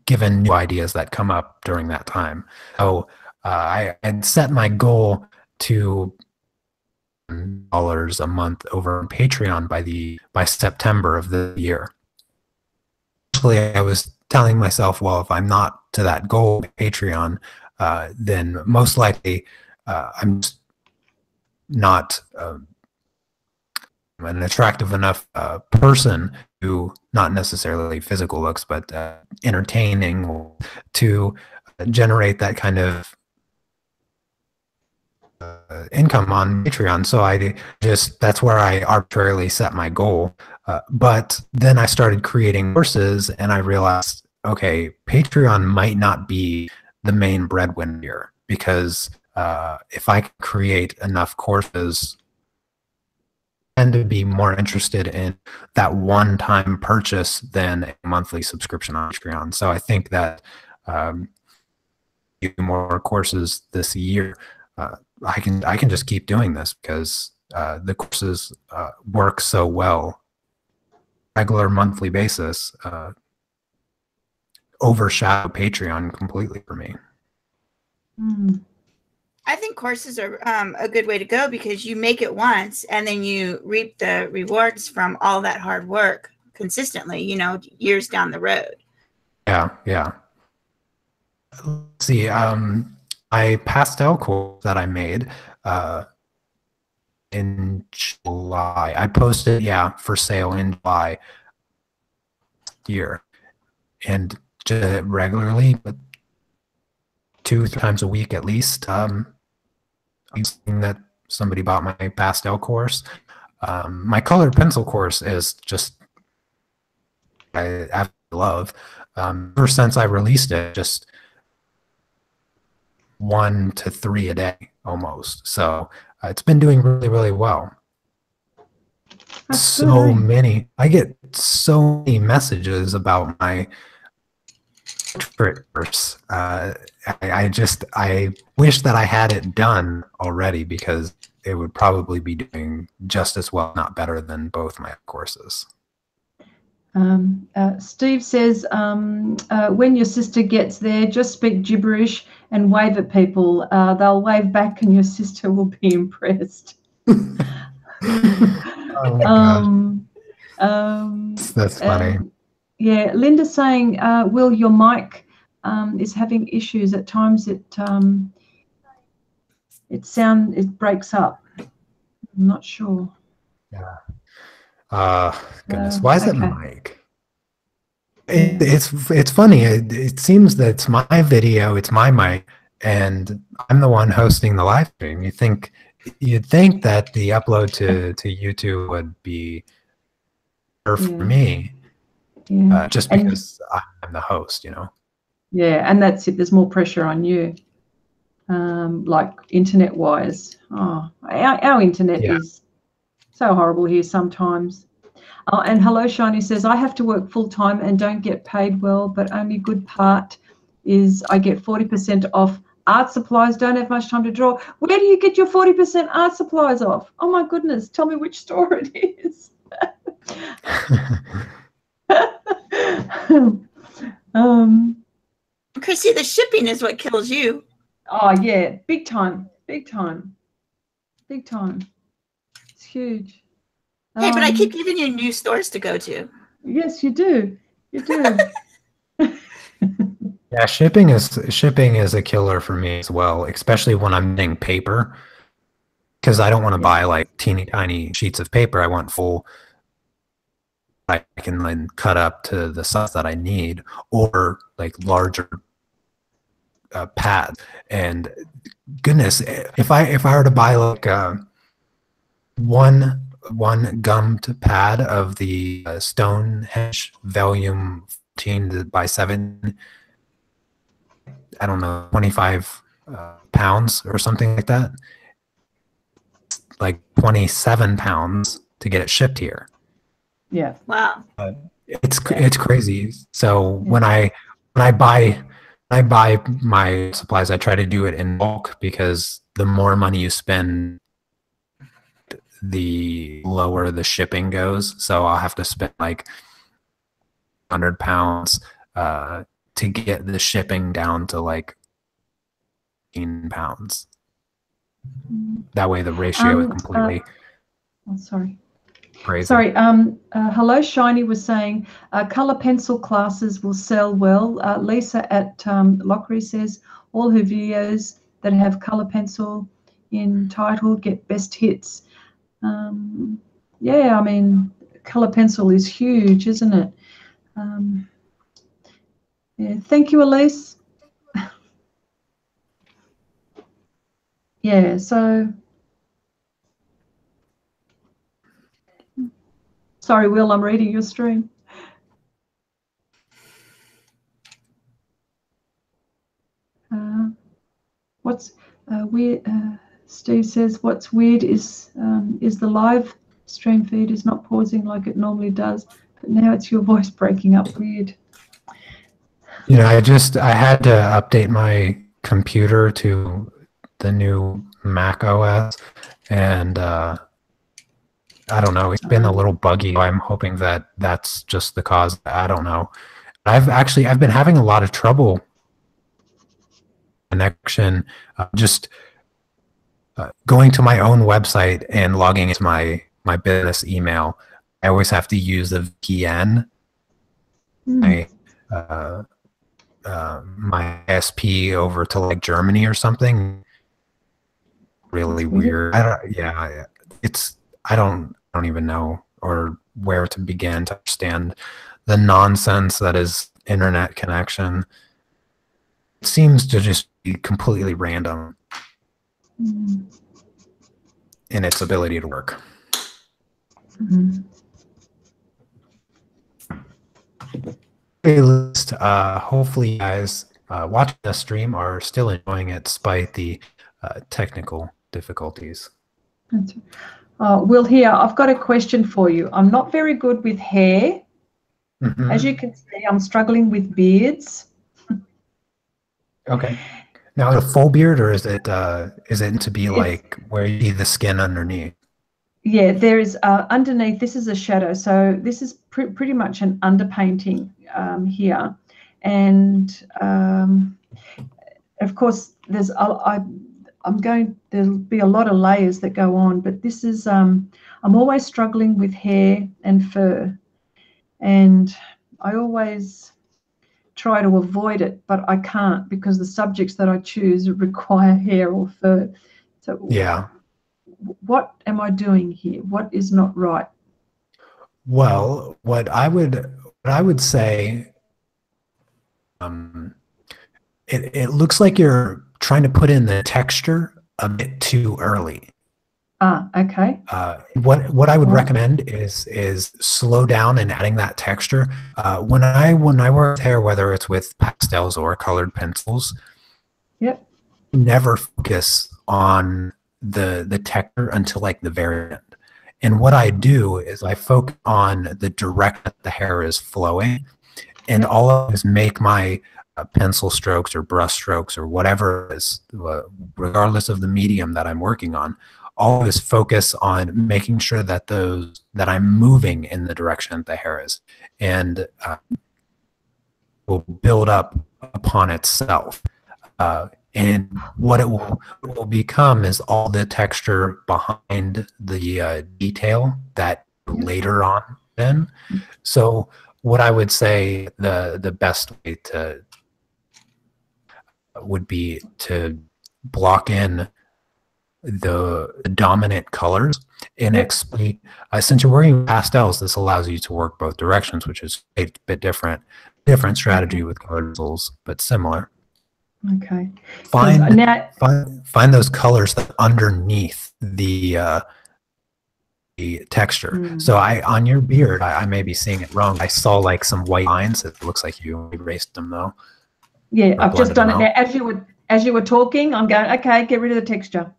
given new ideas that come up during that time. So I had set my goal to $1 a month over on Patreon by September of the year. Actually, I was telling myself, well, if I'm not to that goal with Patreon, then most likely I'm just not an attractive enough person who, not necessarily physical looks, but entertaining, to generate that kind of income on Patreon. So that's where I arbitrarily set my goal. But then I started creating courses and I realized, okay, Patreon might not be the main breadwinner here, because if I create enough courses, I tend to be more interested in that one-time purchase than a monthly subscription on Patreon. So I think that do more courses this year. I can just keep doing this because the courses work so well. Regular monthly basis, overshadow Patreon completely for me. Mm. I think courses are a good way to go because you make it once and then you reap the rewards from all that hard work consistently, you know, years down the road. Yeah, yeah. Let's see, my pastel course that I made in July, I posted, yeah, for sale in July year, and just regularly, but 2-3 times a week at least, seeing that somebody bought my pastel course. My colored pencil course is just, I absolutely love. Ever since I released it, just 1 to 3 a day almost. So it's been doing really, really well. That's So good, eh? many, I get so many messages about my course. I wish that I had it done already because it would probably be doing just as well, not better than both my courses. Steve says, when your sister gets there, just speak gibberish and wave at people. They'll wave back and your sister will be impressed. Oh my gosh. That's funny. Yeah, Linda's saying, Will, your mic is having issues. At times it breaks up. I'm not sure. Yeah. Goodness. Why is it okay. Mike? It's funny. It seems that it's my video, it's my mic, and I'm the one hosting the live stream. You'd think that the upload to YouTube would be better for me, just because I'm the host, you know. Yeah, and that's it. There's more pressure on you, like internet-wise. Oh, our internet is so horrible here sometimes. And Hello Shiny says, I have to work full-time and don't get paid well, but only good part is I get 40% off art supplies. Don't have much time to draw. Where do you get your 40% art supplies off? Oh my goodness, tell me which store it is. Chrissy, the shipping is what kills you. Oh yeah, big time, big time, big time. It's huge. Hey, but I keep giving you new stores to go to. Yes, you do. You do. Yeah, shipping is a killer for me as well, especially when I'm getting paper, because I don't want to buy like teeny tiny sheets of paper. I want full. I can then cut up to the size that I need, or like larger pads. And goodness, if I were to buy like one gummed pad of the Stonehenge Volume 14 by 7, I don't know, 25 pounds or something like that. It's like 27 pounds to get it shipped here. Yeah. Wow. It's crazy. So when I buy my supplies, I try to do it in bulk because the more money you spend, the lower the shipping goes. So I'll have to spend like £100 to get the shipping down to like £15. That way the ratio is completely crazy. Sorry. Hello Shiny was saying color pencil classes will sell well. Lisa at Lockery says all her videos that have color pencil in title get best hits. Yeah, I mean, color pencil is huge, isn't it? Yeah, thank you, Elise. Yeah, so sorry, Will, I'm reading your stream. What's weird? Steve says, "What's weird is the live stream feed is not pausing like it normally does, but now it's your voice breaking up weird." You know, I had to update my computer to the new Mac OS, and I don't know, it's been a little buggy. I'm hoping that that's just the cause. I don't know. I've been having a lot of trouble connection, just going to my own website and logging into my business email. I always have to use the VPN. My my SP over to like Germany or something. Really weird. I don't even know or where to begin to understand the nonsense that is internet connection. It seems to just be completely random in its ability to work. At least, hopefully you guys watching the stream are still enjoying it despite the technical difficulties. Will, here, I've got a question for you. I'm not very good with hair. As you can see, I'm struggling with beards. Okay. Now, is it a full beard, or is it to be like where you see the skin underneath? Yeah, there is underneath. This is a shadow, so this is pretty much an underpainting here, and of course, there'll be a lot of layers that go on, but this is I'm always struggling with hair and fur, and I always try to avoid it, but I can't because the subjects that I choose require hair or fur. So yeah, what am I doing here? What is not right? Well, what I would say, it looks like you're trying to put in the texture a bit too early. Okay. What I would recommend is slow down in adding that texture. When I work hair, whether it's with pastels or colored pencils, never focus on the texture until like the very end. And what I do is I focus on the direction that the hair is flowing, and all of this make my pencil strokes or brush strokes or whatever it is, regardless of the medium that I'm working on, all of this focus on making sure that I'm moving in the direction that the hair is, and will build up upon itself. And what it will become is all the texture behind the detail that later on then. So what I would say the best way to would be to block in the dominant colors and explain, since you're working with pastels, this allows you to work both directions, which is a bit different strategy with colored pencils, but similar. Okay. Find those colors that underneath the texture. So on your beard, I may be seeing it wrong. I saw like some white lines. It looks like you erased them though. Yeah, I've just done it now. As you were talking, I'm going, okay, get rid of the texture.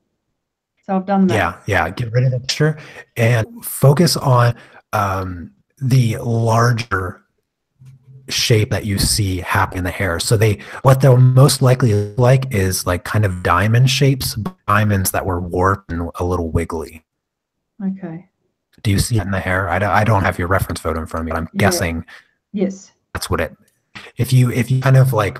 So I've done that. Yeah, get rid of the texture and focus on the larger shape that you see happen in the hair. So what they'll most likely look like is like kind of diamond shapes, diamonds that were warped and a little wiggly. Okay. Do you see it in the hair? I don't have your reference photo in front of me. I'm guessing. Yes. That's what it. If you kind of like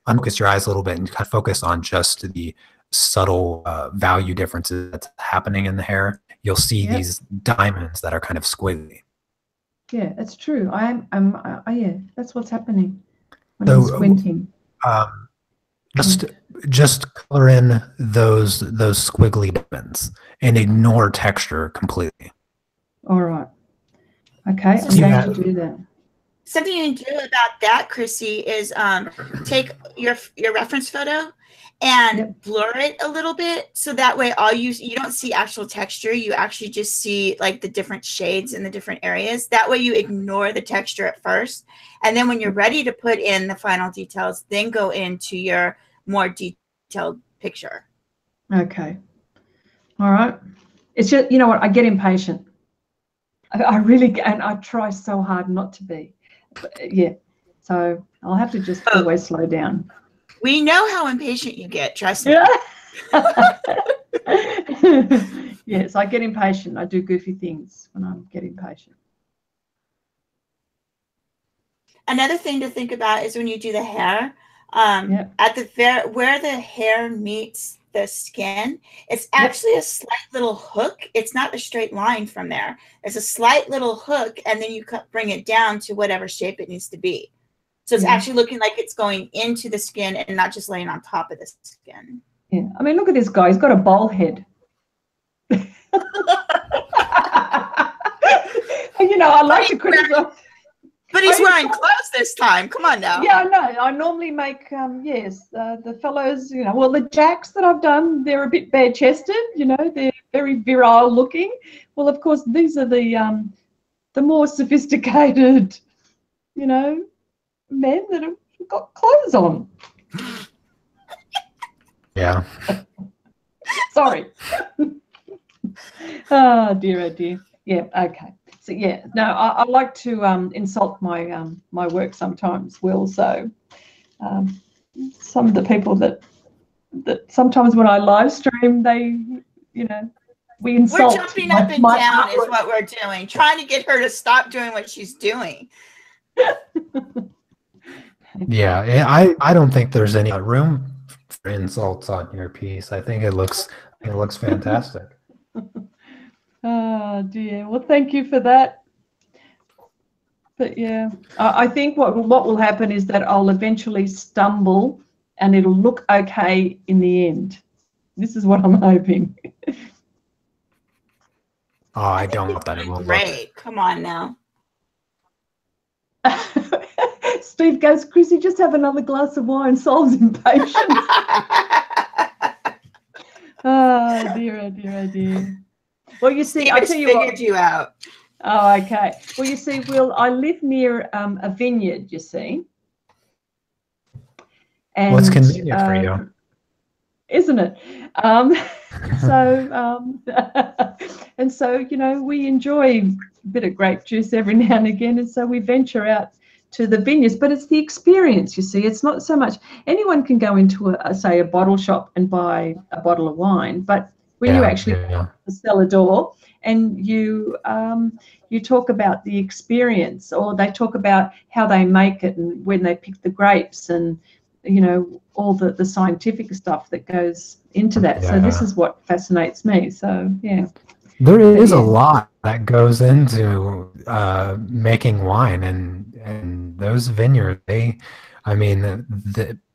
unfocus your eyes a little bit and kind of focus on just the subtle value differences that's happening in the hair, you'll see these diamonds that are kind of squiggly. Yeah, that's true. Yeah, that's what's happening when I'm squinting. Just color in those squiggly diamonds and ignore texture completely. All right. Okay, I'm going to do that. Something you can do about that, Chrissy, is take your reference photo and blur it a little bit, so that way you don't see actual texture. You actually just see like the different shades in the different areas. That way you ignore the texture at first, and then when you're ready to put in the final details, then go into your more detailed picture. Okay. All right. It's just, you know what, I get impatient. I really, and I try so hard not to be. But yeah. So I'll have to just always slow down. We know how impatient you get, trust me. Yes, I get impatient. I do goofy things when I get impatient. Another thing to think about is when you do the hair, Yep. at the where the hair meets the skin, it's Yep. actually a slight little hook. It's not a straight line from there. It's a slight little hook, and then you bring it down to whatever shape it needs to be. So it's Yeah. actually looking like it's going into the skin and not just laying on top of the skin. Yeah. I mean, look at this guy. He's got a bowl head. You know, I like to criticize. But he's wearing clothes this time. Come on now. Yeah, I know. I normally make, yes, the fellows, you know, well, the jacks that I've done, they're a bit bare-chested, you know, they're very virile looking. Well, of course, these are the more sophisticated, you know, men that have got clothes on. Yeah. Sorry. Oh, dear, oh, dear. Yeah, okay. So, yeah, no, I like to insult my my work sometimes, Will. So some of the people that sometimes when I live stream, they, you know, we insult. We're jumping up and down is what we're doing, trying to get her to stop doing what she's doing. Yeah, I don't think there's any room for insults on your piece. I think it looks fantastic. Oh dear. Well, thank you for that. But yeah, I think what will happen is that I'll eventually stumble, and it'll look okay in the end. This is what I'm hoping. Oh, I don't know that it will Great. Come on now. Steve goes, Chrissy, just have another glass of wine. Solves impatience. Oh dear, oh dear, oh dear. Well, you see, I tell you what. Figured you out. Oh, okay. Well, you see, Will, I live near a vineyard, you see. And, what's convenient for you? Isn't it? And so, you know, we enjoy a bit of grape juice every now and again. And so we venture out to the vineyards, but it's the experience, you see. It's not so much, anyone can go into say a bottle shop and buy a bottle of wine, but when you actually the cellar door and you talk about the experience, or they talk about how they make it and when they pick the grapes and, you know, all the scientific stuff that goes into that. So this is what fascinates me. So yeah, there is a lot that goes into making wine, and those vineyards, I mean,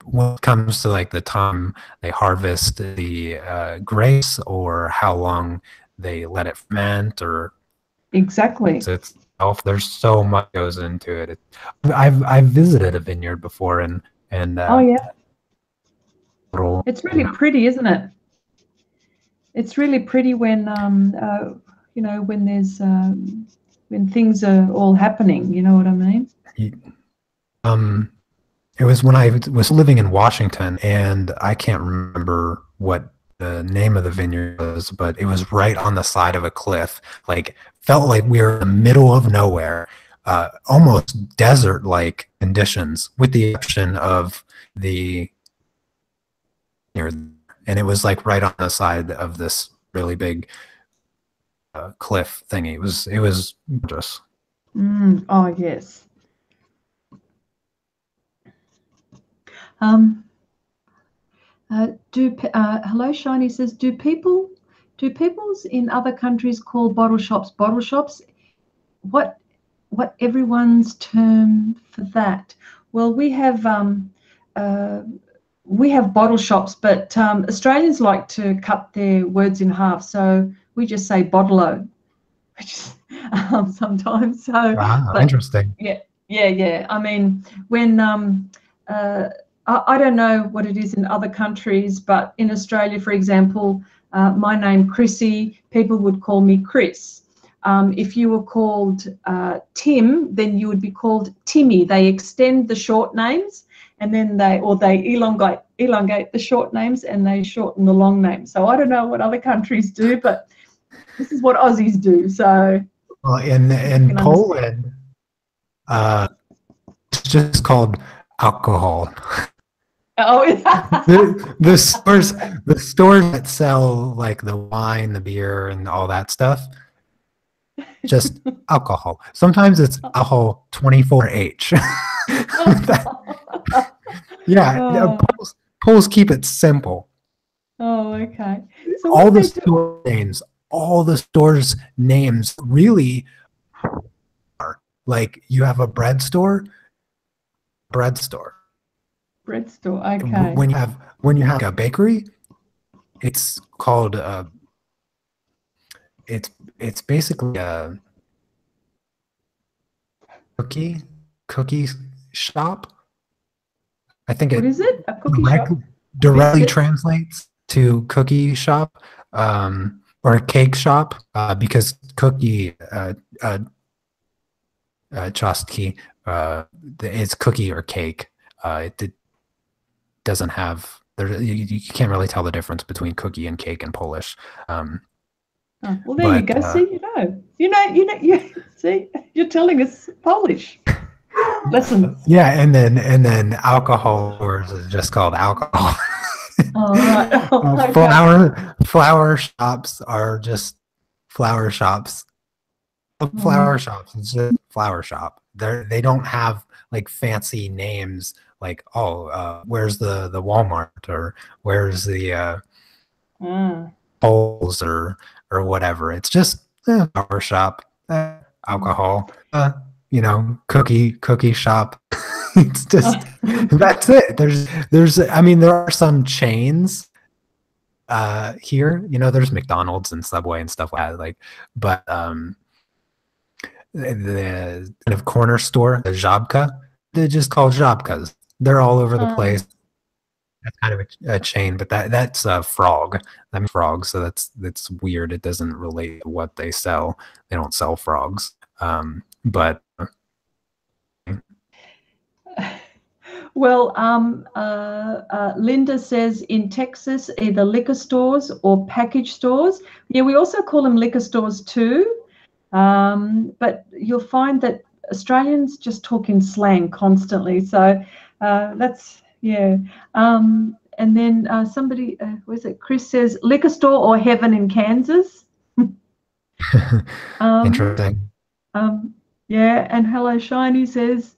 when it comes to like the time they harvest the grapes or how long they let it ferment, or exactly, there's so much goes into it. I've visited a vineyard before, and oh yeah, it's really pretty, isn't it? It's really pretty when you know, when there's when things are all happening. You know what I mean? It was when I was living in Washington, and I can't remember what the name of the vineyard was, but it was right on the side of a cliff. Like, felt like we were in the middle of nowhere, almost desert-like conditions, with the exception of the vineyard. And it was like right on the side of this really big cliff thingy. It was just. Oh yes. Hello, Shiny says, do peoples in other countries call bottle shops? What everyone's term for that? Well, we have bottle shops, but Australians like to cut their words in half, so we just say bottle-o, which is sometimes. So, interesting. Yeah. I mean, when I don't know what it is in other countries, but in Australia, for example, my name Chrissy, people would call me Chris. If you were called Tim, then you would be called Timmy. They extend the short names, and then they elongate the short names, and they shorten the long names. So I don't know what other countries do, but this is what Aussies do. So well, in Poland, it's just called alcohol. Oh, the stores that sell like the wine, the beer, and all that stuff, just alcohol. Sometimes it's alcohol 24H. Yeah, Oh. Poles keep it simple. Oh, okay. So All what the they do? store names, all the stores' names really are like you have a bread store, bread store. Bread store. Okay. When you have a bakery, it's called it's basically a cookie shop. I think What it is it? A cookie shop? directly Biscuits? translates to cookie shop or cake shop because cookie chastki is cookie or cake. It doesn't have there. You can't really tell the difference between cookie and cake in Polish. Oh, well, there you But go. See, you see, you're telling us Polish. Listen. yeah, and then alcohol stores is just called alcohol. All right. Okay. Flower shops are just flower shops. Flower shops. It's just flower shop. They don't have like fancy names like where's the Walmart or where's the Kohl's or whatever. It's just flower shop, alcohol, cookie shop. It's just that's it. I mean there are some chains here. There's McDonald's and Subway and stuff like that. But the kind of corner store, the Żabka, they're just called Żabkas. They're all over the place. That's kind of a chain, but that's a frog. That means frog, so that's weird. It doesn't relate to what they sell. They don't sell frogs. But well, Linda says in Texas, either liquor stores or package stores. Yeah, we also call them liquor stores too. But you'll find that Australians just talk in slang constantly. So that's, yeah. And then somebody, was it Chris says, liquor store or heaven in Kansas? Interesting. Yeah, and Hello Shiny says,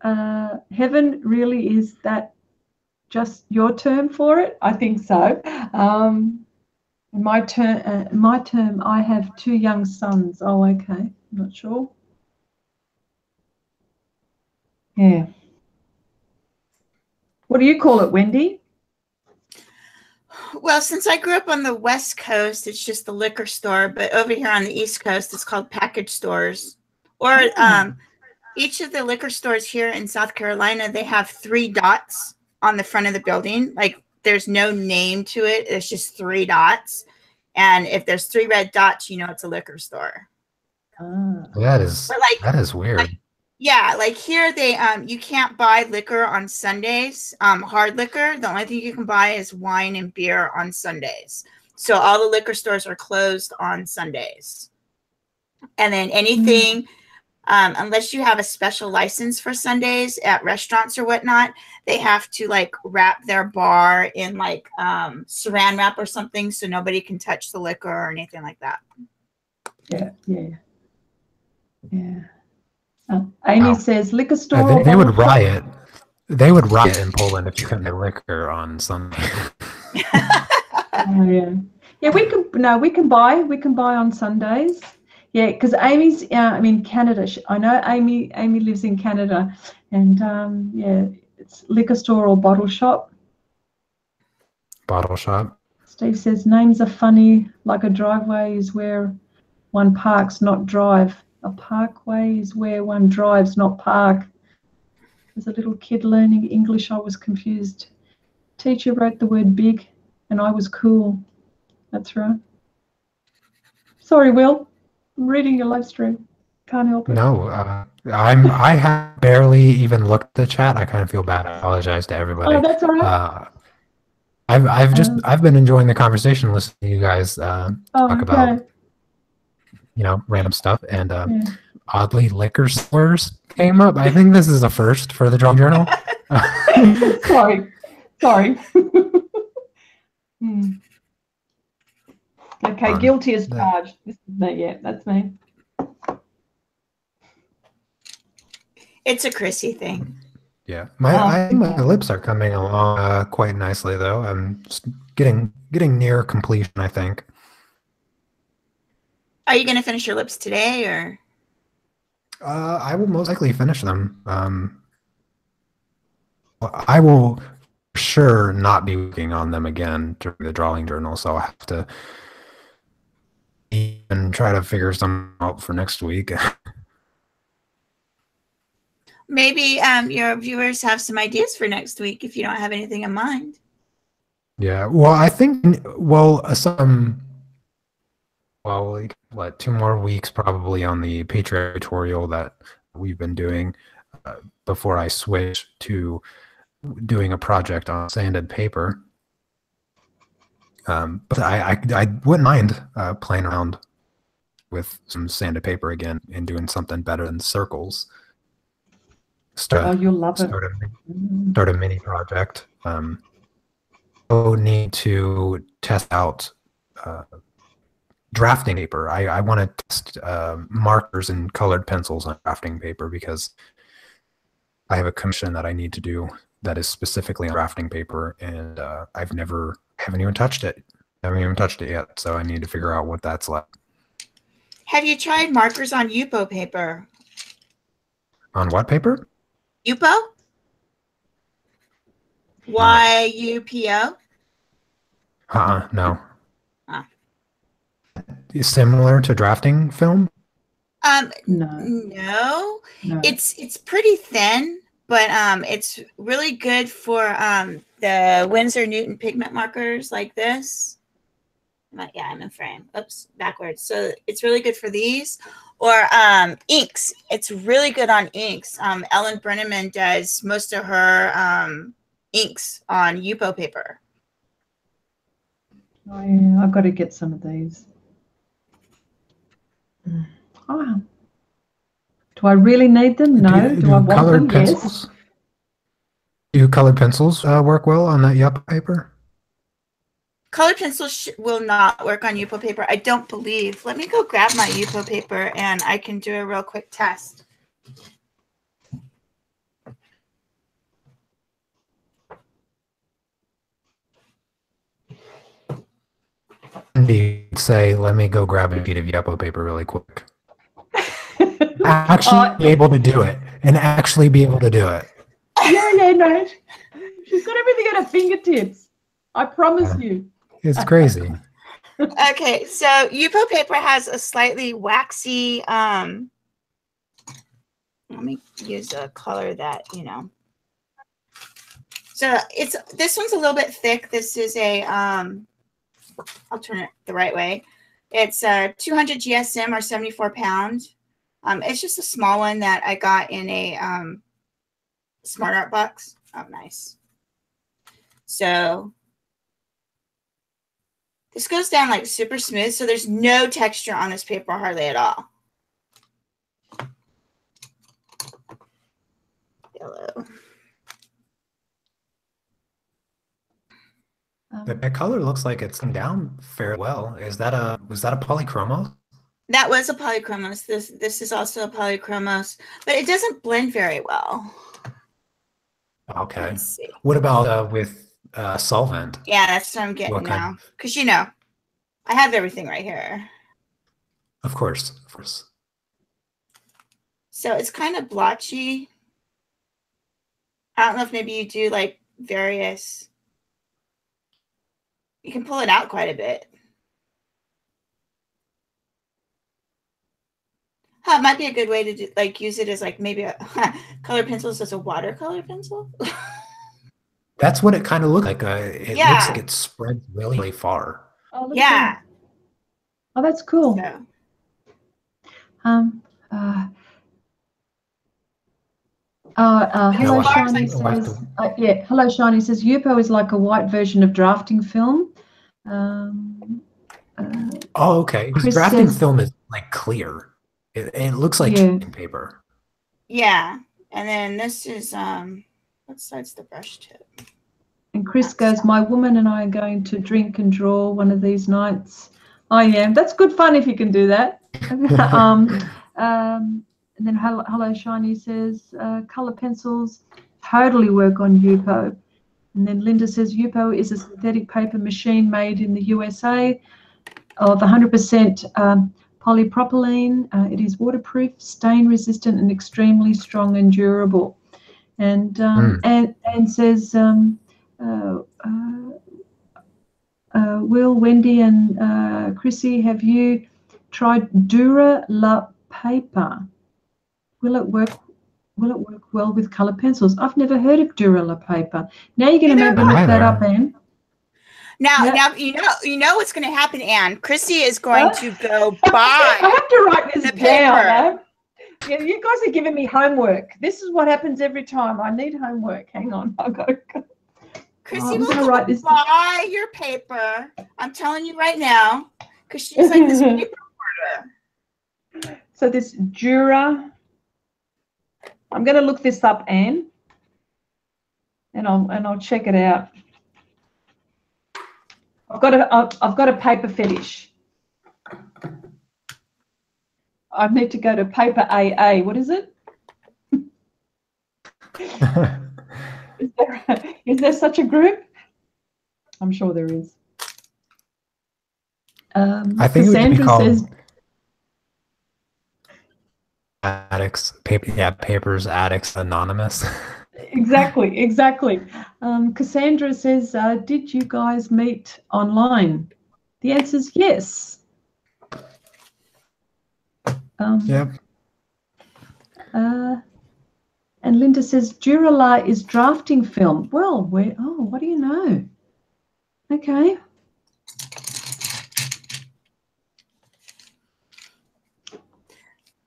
heaven really is that just your term for it? I think so. In my term, I have 2 young sons. Oh, okay. I'm not sure. Yeah. What do you call it, Wendy? Well, since I grew up on the West Coast, it's just the liquor store. But over here on the East Coast, it's called package stores. Or each of the liquor stores here in South Carolina, they have 3 dots on the front of the building. Like there's no name to it. It's just 3 dots. And if there's 3 red dots, it's a liquor store. That is weird. Like here they you can't buy liquor on Sundays, hard liquor. The only thing you can buy is wine and beer on Sundays. So all the liquor stores are closed on Sundays. And then anything unless you have a special license for Sundays at restaurants or whatnot, they have to like wrap their bar in like saran wrap or something so nobody can touch the liquor or anything like that. Yeah. Amy says liquor store. They would riot. They would riot in Poland if you couldn't get liquor on Sunday. Yeah, we can buy on Sundays. Yeah, because Amy's in Canada. I know Amy lives in Canada, and yeah, it's liquor store or bottle shop. Bottle shop. Steve says names are funny. Like a driveway is where one parks, not drive. A parkway is where one drives, not park. As a little kid learning English, I was confused. Teacher wrote the word big, and I was cool. That's right. Sorry, Will. I'm reading your live stream. Can't help it. No, I have barely even looked at the chat. I kind of feel bad. I apologize to everybody. Oh, that's all right. I've been enjoying the conversation, listening to you guys talk about random stuff, and oddly liquor stores came up. I think this is a first for the Drum Journal. Sorry. Okay, guilty as charged. This is me. Yeah, that's me. It's a Chrissy thing. Yeah, I think my lips are coming along quite nicely, though. I'm just getting near completion, I think. Are you going to finish your lips today, or? I will most likely finish them. I will for sure not be working on them again during the drawing journal, so I have to even try to figure something out for next week. Maybe your viewers have some ideas for next week if you don't have anything in mind. Yeah, well, I think, well, like, what, 2 more weeks probably on the Patreon tutorial that we've been doing before I switch to doing a project on sanded paper. But I wouldn't mind playing around with some sanded paper again and doing something better than circles. You'll love it. Start a mini project. I'll need to test out drafting paper. I want to test markers and colored pencils on drafting paper because I have a commission that I need to do that is specifically on drafting paper, and haven't even touched it. I haven't even touched it yet, so I need to figure out what that's like. Have you tried markers on Yupo paper? On what paper? Yupo? Y-U-P-O? No. Huh. Similar to drafting film? No. It's pretty thin, but it's really good for the Winsor Newton pigment markers like this. Yeah, I'm in frame. Oops, backwards. So it's really good for these. Or inks. It's really good on inks. Ellen Brenneman does most of her inks on Yupo paper. Oh, yeah, I've got to get some of these. Oh. Do I really need them? No. Do I want colored them? Pencils? Yes. Do colored pencils work well on that Yupo paper? Colored pencils will not work on Yupo paper, I don't believe. Let me go grab my Yupo paper and I can do a real quick test. Indeed, say, let me go grab a sheet of Yupo paper really quick. Actually be able to do it. And actually be able to do it. Yeah, no. She's got everything at her fingertips. I promise you. It's crazy. Okay, so Yupo paper has a slightly waxy, let me use a color that, So this one's a little bit thick. This is a, I'll turn it the right way. It's 200 GSM or 74 pounds. It's just a small one that I got in a Smart Art box. Oh, nice. So this goes down like super smooth. So there's no texture on this paper hardly at all. Yellow. The color looks like it's come down fairly well. Was that a polychromos? That was a polychromos. This is also a polychromos, but it doesn't blend very well. Okay. Let's see. What about with solvent? Yeah, that's what I'm getting now. Because I have everything right here. Of course. So it's kind of blotchy. I don't know if maybe you do like various. You can pull it out quite a bit. It might be a good way to do, use it as maybe a color pencils as a watercolor pencil. That's what it kind of looks like. It looks like it spreads really, really far. Oh, yeah. Oh, that's cool. So. Hello, Shiny says. Hello, Shiny says Yupo is like a white version of drafting film. Okay. Because drafting film is clear. It looks like paper. Yeah, and then this is what side's the brush tip? And Chris goes, my woman and I are going to drink and draw one of these nights. Oh yeah, that's good fun if you can do that. And then Hello Shiny says, color pencils totally work on Yupo. And then Linda says, Yupo is a synthetic paper machine made in the USA of 100% polypropylene. It is waterproof, stain resistant, and extremely strong and durable. And says, Will, Wendy, and Chrissy, have you tried Dura La Paper? Will it work well with color pencils? I've never heard of Dura La Paper. Now you're going to maybe look that up, Anne. Now you know what's going to happen, Anne. Chrissy is going to go buy. I have to write this down. Paper. You guys are giving me homework. This is what happens every time. I need homework. Hang on, I've got to go. Chrissy will write this. Buy your paper. I'm telling you right now, because she's like this paper hoarder. So this Dura. I'm going to look this up, Anne, and I'll check it out. I've got a paper fetish. I need to go to paper AA. What is it? Is there such a group? I'm sure there is. I think Cassandra it would be called says, Addicts, Papers Addicts Anonymous. Exactly. Cassandra says, did you guys meet online? The answer is yes. Yep. And Linda says, Durala is drafting film. Well, what do you know? Okay.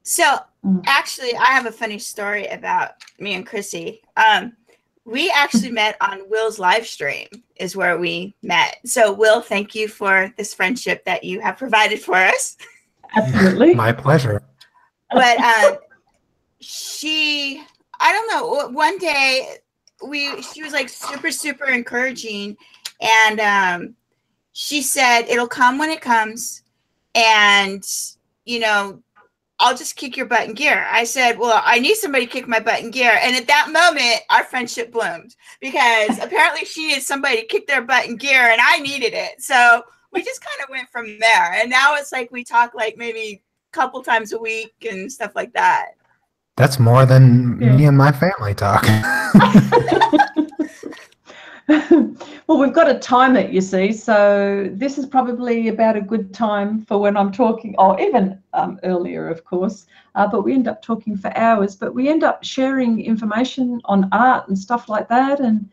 So actually, I have a funny story about me and Chrissy. We actually met on Will's live stream is where we met. So Will, thank you for this friendship that you have provided for us. Absolutely. My pleasure. But I don't know, one day she was like super encouraging, and she said it'll come when it comes, and I'll just kick your butt in gear. I said, well, I need somebody to kick my butt in gear. And at that moment, our friendship bloomed, because apparently she needed somebody to kick their butt in gear, and I needed it. So we just kind of went from there. And now it's like we talk like maybe a couple times a week and stuff like that. That's more than me and my family talk. Well, we've got to time it, you see. So this is probably about a good time for when I'm talking, or even earlier, of course. But we end up talking for hours. But we end up sharing information on art and stuff like that. And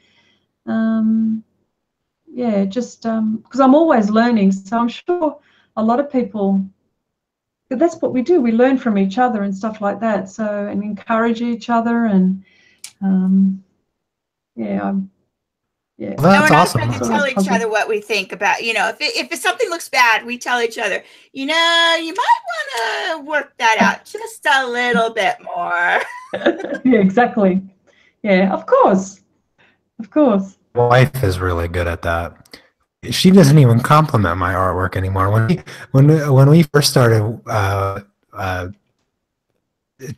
just because I'm always learning. So I'm sure a lot of people, but that's what we do. We learn from each other and stuff like that. So, and encourage each other. And Well, that's awesome. We're not trying to tell each other what we think about, if something looks bad, we tell each other, you might want to work that out just a little bit more. Yeah, exactly. Yeah, of course. My wife is really good at that. She doesn't even compliment my artwork anymore. When we first started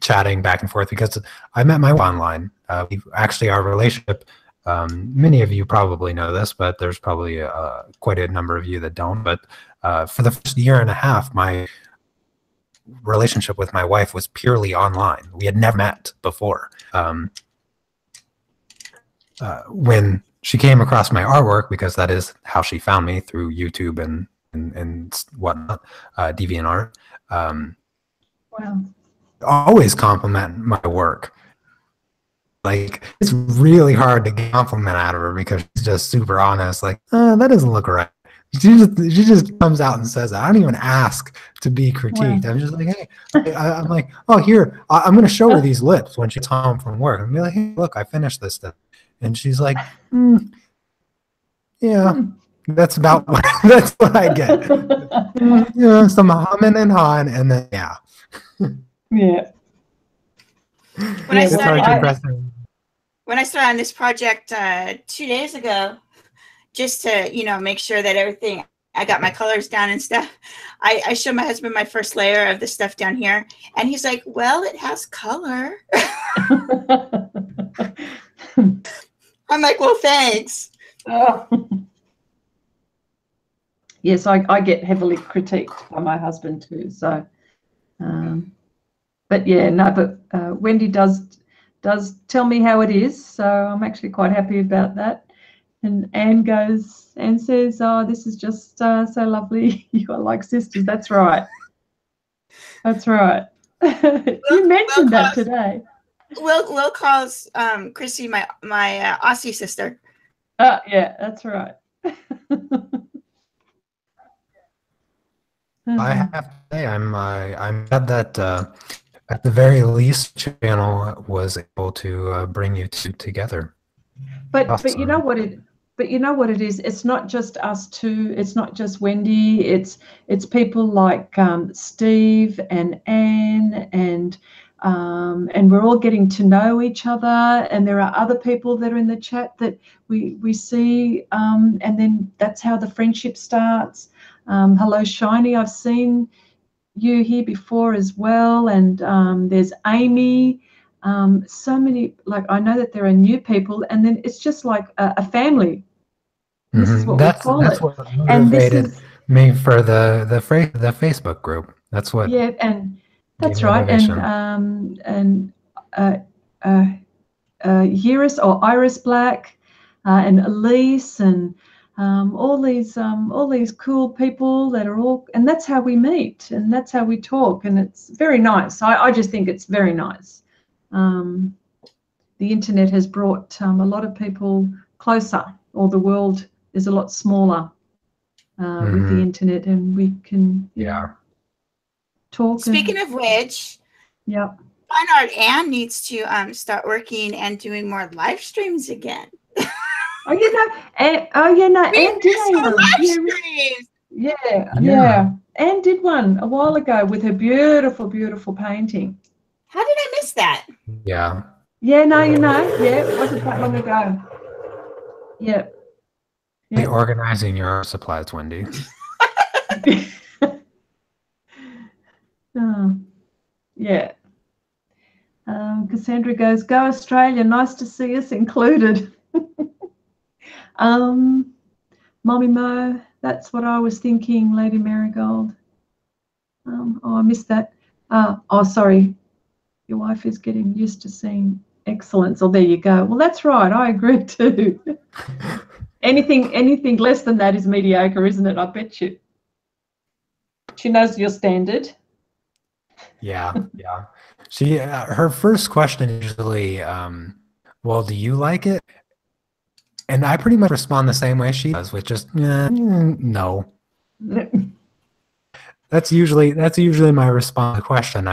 chatting back and forth, because I met my wife online. Our relationship. Many of you probably know this, but there's probably quite a number of you that don't. But for the first year and a half, my relationship with my wife was purely online. We had never met before. When she came across my artwork, because that is how she found me, through YouTube and whatnot, DeviantArt. Wow. Always compliment my work. Like, it's really hard to get a compliment out of her, because she's just super honest. Like, that doesn't look right. She just comes out and says that. I don't even ask to be critiqued. Wow. I'm just like, hey, I'm like, oh, here, I'm going to show her these lips when she gets home from work. I'm like, hey, look, I finished this stuff. And she's like, that's about that's what I get. Some humming and hawing, and then yeah. When I started on this project 2 days ago, just to make sure that everything I got my colors down and stuff. I show my husband my first layer of the stuff down here, and he's like, "Well, it has color." I'm like, "Well, thanks." Oh. Yes, I get heavily critiqued by my husband too. So, but yeah, no, but Wendy does tell me how it is. So I'm actually quite happy about that. And Anne says, "Oh, this is just so lovely. You are like sisters." That's right. That's right. You mentioned that today. Will calls Chrissy my Aussie sister. Yeah, that's right. I have to say, I'm glad that at the very least, channel was able to bring you two together. But awesome. but you know what it is. It's not just us two. It's not just Wendy. It's people like Steve and Anne and we're all getting to know each other. And there are other people that are in the chat that we see, and then that's how the friendship starts. Hello, Shiny. I've seen you here before as well. And there's Amy. So many, like, I know that there are new people, and then it's just like a family. This is what we call it. That's what motivated me for the Facebook group. That's what. Yeah, and that's right. And Iris Black, and Elise, and all these cool people that are all, and that's how we meet, and that's how we talk, and it's very nice. I just think it's very nice. The internet has brought a lot of people closer, or the world is a lot smaller with the internet, and we can talk. Speaking of which, Fine Art Anne needs to start working and doing more live streams again. Anne did Anne did one a while ago with her beautiful painting. How did I miss that? Yeah, no, it wasn't that long ago. Organizing your art supplies, Wendy. Cassandra goes, "Go Australia, nice to see us included." Mommy Mo, that's what I was thinking, Lady Marigold. I missed that. Sorry. Your wife is getting used to seeing excellence. Oh, there you go. Well, that's right. I agree too. Anything less than that is mediocre, isn't it? I bet you. She knows your standard. Yeah. She her first question is usually, well, do you like it? And I pretty much respond the same way she does, with just no. That's usually my response to the question.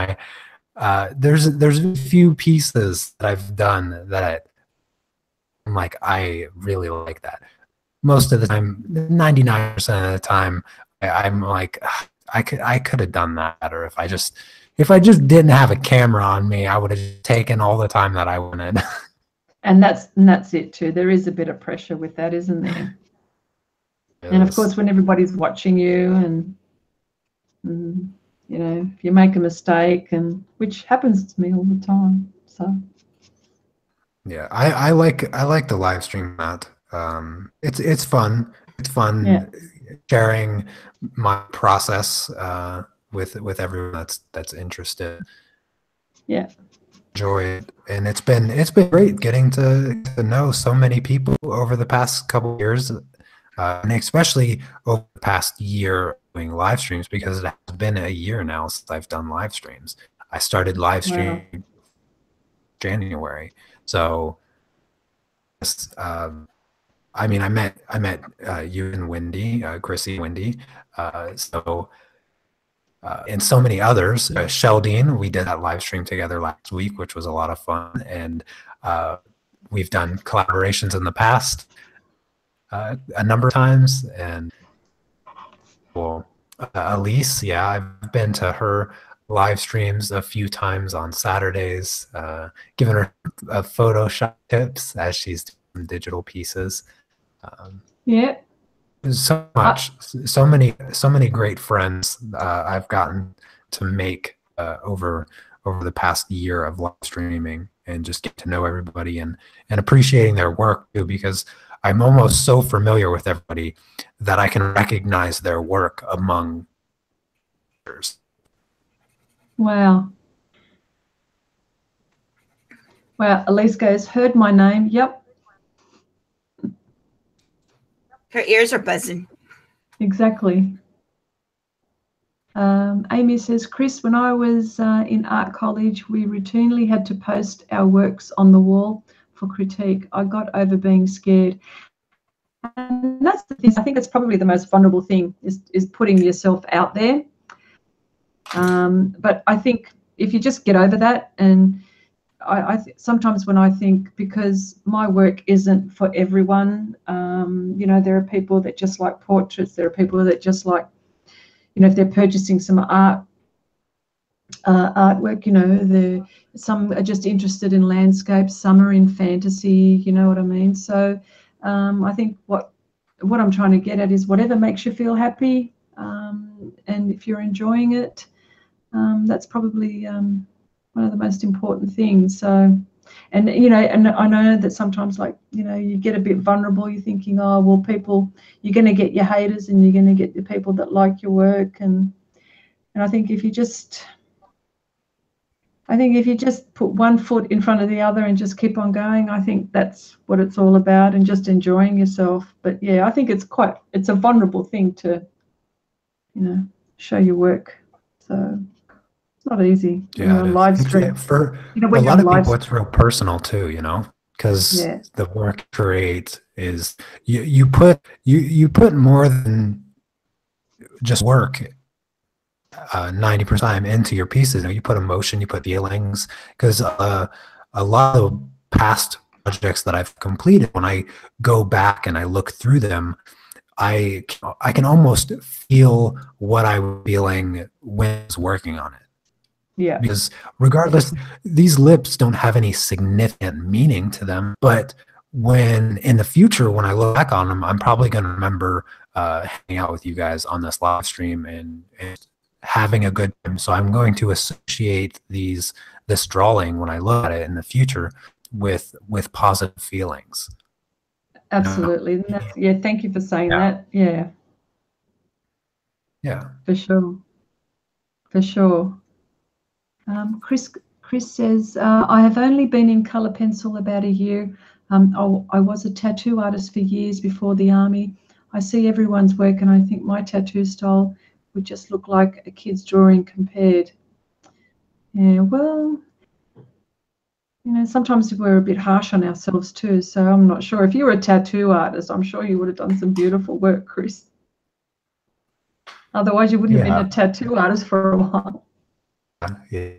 There's a few pieces that I've done that I'm like, I really like that. Most of the time, 99% of the time, I'm like, I could have done that better if I just didn't have a camera on me. I would have taken all the time that I wanted. And that's it too. There is a bit of pressure with that, isn't there? And of course, when everybody's watching you, and if you make a mistake, and which happens to me all the time. So yeah, I like the live stream that. It's fun. It's fun sharing my process with everyone that's interested. Yeah. Enjoy it, and it's been great getting to know so many people over the past couple of years, and especially over the past year doing live streams, because it has been a year now since I've done live streams. I started live streaming January, so I mean, I met you and Wendy, Chrissy, Wendy, and so many others. Sheldine, we did that live stream together last week, which was a lot of fun. And we've done collaborations in the past a number of times. And Elise, I've been to her live streams a few times on Saturdays, giving her Photoshop tips as she's doing digital pieces. so much, so many great friends I've gotten to make over the past year of live streaming, and just get to know everybody and appreciating their work too, because I'm almost so familiar with everybody that I can recognize their work among others. Wow. Wow, Elise goes, heard my name. Yep. Her ears are buzzing. Exactly. Amy says, Chris, when I was in art college, we routinely had to post our works on the wall for critique. I got over being scared. And that's the thing. I think that's probably the most vulnerable thing is putting yourself out there. But I think if you just get over that, and sometimes when I think, because my work isn't for everyone, you know, there are people that just like portraits. There are people that just like, you know, if they're purchasing some artwork, you know, some are just interested in landscapes, some are in fantasy, you know what I mean? So I think what I'm trying to get at is whatever makes you feel happy, and if you're enjoying it, that's probably one of the most important things. So, and you know, and I know that sometimes, like, you know, you get a bit vulnerable. You're thinking, oh well, people, you're going to get your haters and you're going to get the people that like your work, and I think if you just put one foot in front of the other and just keep on going, I think that's what it's all about, and just enjoying yourself. But yeah, I think it's a vulnerable thing to, you know, show your work. So it's not easy when you're on live stream. For you know, a when you're lot on of live people, it's real personal too, you know, because the work you create is you put more than just work 90% time into your pieces. You know, you put emotion, you put feelings, because a lot of past projects that I've completed, when I go back and I look through them, I can almost feel what I was feeling when I was working on it. Yeah. Because regardless, these lips don't have any significant meaning to them, but when in the future, when I look back on them, I'm probably going to remember hanging out with you guys on this live stream and having a good time. So I'm going to associate this drawing, when I look at it in the future, with positive feelings. Absolutely. Yeah, thank you for saying that. Yeah. Yeah. For sure. For sure. Chris says, I have only been in colour pencil about a year. I was a tattoo artist for years before the army. I see everyone's work and I think my tattoo style would just look like a kid's drawing compared. Yeah, well, you know, sometimes we're a bit harsh on ourselves too, so I'm not sure. If you were a tattoo artist, I'm sure you would have done some beautiful work, Chris. Otherwise, you wouldn't have been a tattoo artist for a while. Yeah.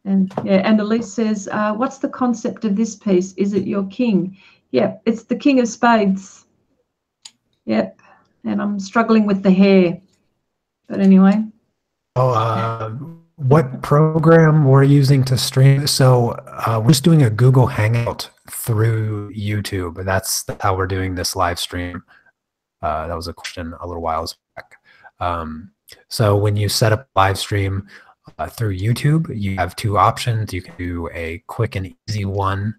And Elise says, what's the concept of this piece? Is it your king? Yep, it's the King of Spades. Yep, and I'm struggling with the hair. But anyway. What program we're using to stream? So we're just doing a Google Hangout through YouTube. That's how we're doing this live stream. That was a question a little while back. So when you set up live stream through YouTube, you have two options. You can do a quick and easy one,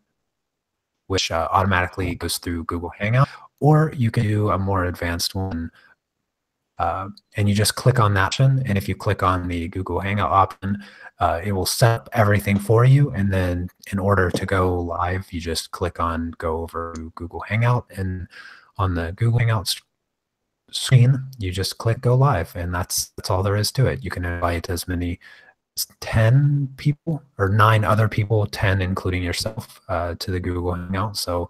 which automatically goes through Google Hangout, or you can do a more advanced one. And you just click on that option, and if you click on the Google Hangout option, it will set up everything for you, and then in order to go live, you just click on go over to Google Hangout, and on the Google Hangout screen, you just click go live, and that's all there is to it. You can invite as many as 10 people or 9 other people, 10 including yourself, to the Google Hangout. So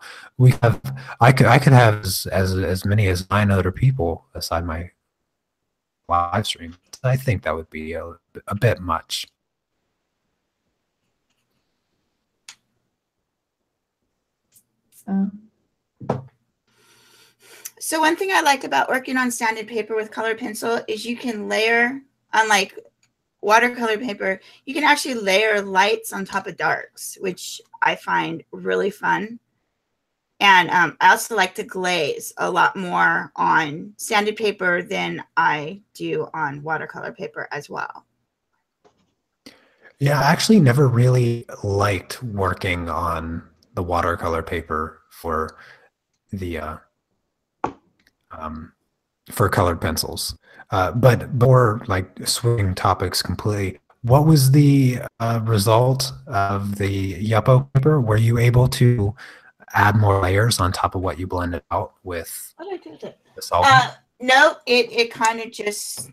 I could have as many as 9 other people aside my live stream. I think that would be a bit much. So one thing I like about working on sanded paper with colored pencil is you can layer, unlike watercolor paper, you can actually layer lights on top of darks, which I find really fun. And I also like to glaze a lot more on sanded paper than I do on watercolor paper as well. Yeah, I actually never really liked working on the watercolor paper the for colored pencils. But more like switching topics completely. What was the result of the Yupo paper? Were you able to add more layers on top of what you blended out with What did I do with it? the solvent? No, it kind of just.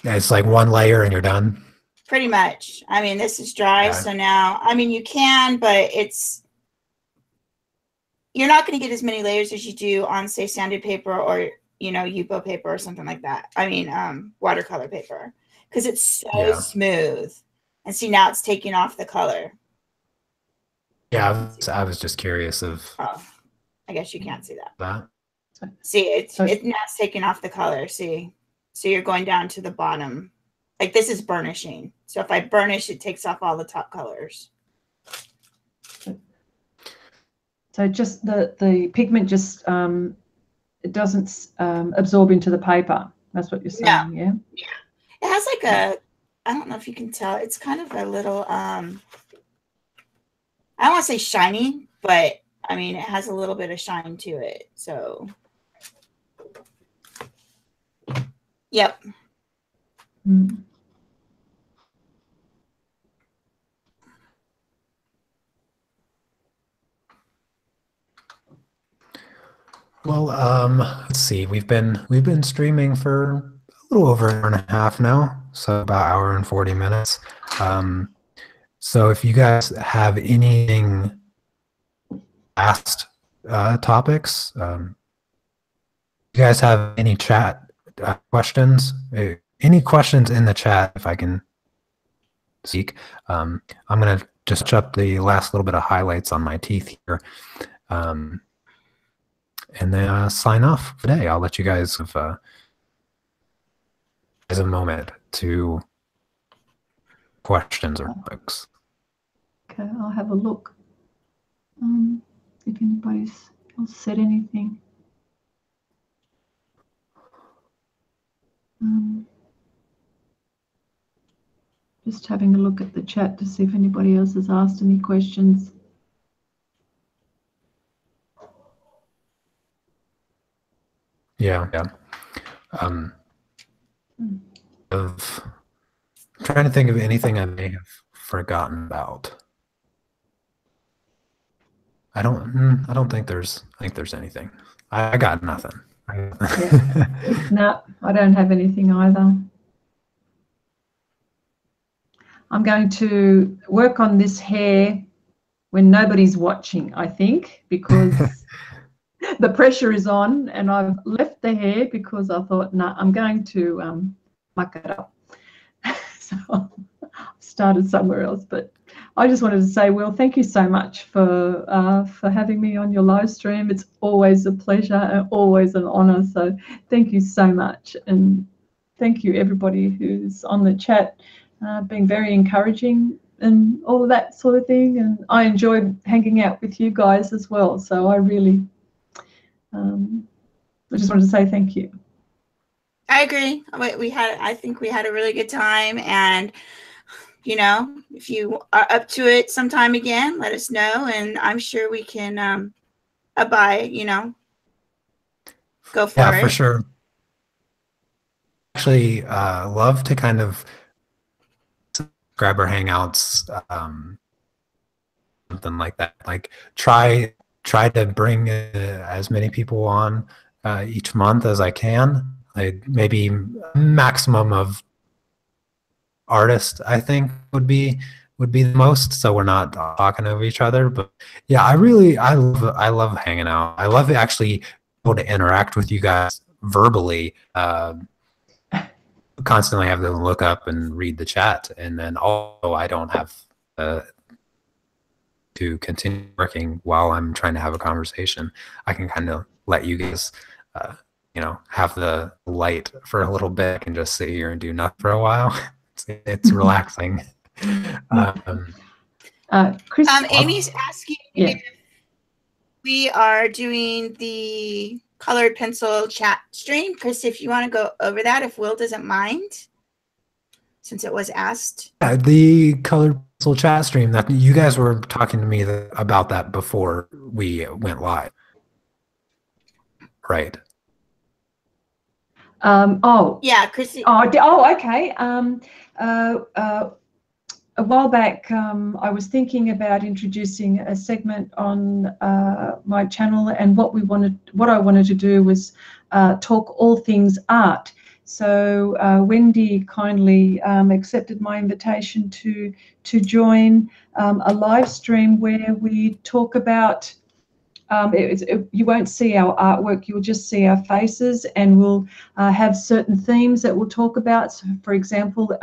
It's like one layer and you're done. Pretty much. I mean, this is dry, so now, I mean, you can, but you're not going to get as many layers as you do on, say, sanded paper or, Yupo paper or something like that. I mean, watercolor paper, because it's so smooth. And see, now it's taking off the color. Yeah, I was just curious of. Oh, I guess you can't see that. That. See, now it's taking off the color. See, so you're going down to the bottom. Like this is burnishing. So if I burnish, it takes off all the top colors. So just the pigment just it doesn't absorb into the paper. That's what you're saying, yeah? Yeah. It has like I don't know if you can tell. It's kind of a little I don't want to say shiny, but I mean it has a little bit of shine to it. So yep. Mm. Well, let's see. We've been streaming for a little over an hour and a half now, so about an hour and 40 minutes. So if you guys have anything last topics, you guys have any chat questions? Any questions in the chat, if I can speak. I'm going to just touch up the last little bit of highlights on my teeth here. And then sign off for today. I'll let you guys have as a moment to questions or topics. Okay, I'll have a look. If anybody else said anything. Just having a look at the chat to see if anybody else has asked any questions. Yeah. Trying to think of anything I may have forgotten about. I don't think there's anything. I got nothing. Yeah. No, I don't have anything either. I'm going to work on this hair when nobody's watching, I think, because the pressure is on, and I've left the hair because I thought, no, I'm going to muck it up. So I started somewhere else, but I just wanted to say, Will, thank you so much for having me on your live stream. It's always a pleasure and always an honor. So thank you so much, and thank you everybody who's on the chat, being very encouraging and all of that sort of thing. And I enjoy hanging out with you guys as well. So I really, I just wanted to say thank you. I agree. I think we had a really good time, and if you are up to it sometime again, let us know, and I'm sure we can go for it. Yeah, for sure. Actually, love to kind of grab our hangouts, something like that. Like try to bring as many people on each month as I can. Maybe maximum of artists, I think would be the most, so we're not talking over each other. But yeah, I love hanging out. I love actually able to interact with you guys verbally. Constantly have to look up and read the chat, and then also I don't have to continue working while I'm trying to have a conversation. I can kind of let you guys have the light for a little bit and just sit here and do nothing for a while. It's relaxing. Chris, Amy's asking if we are doing the colored pencil chat stream. Chris, if you want to go over that, if Will doesn't mind, since it was asked. Yeah, the colored pencil chat stream, that you guys were talking to me about that before we went live. Right. Oh. Yeah, Chrissy. Okay. A while back, I was thinking about introducing a segment on my channel, and what I wanted to do was talk all things art. So Wendy kindly accepted my invitation to join a live stream where we talk about. You won't see our artwork, you'll just see our faces, and we'll have certain themes that we'll talk about. So for example,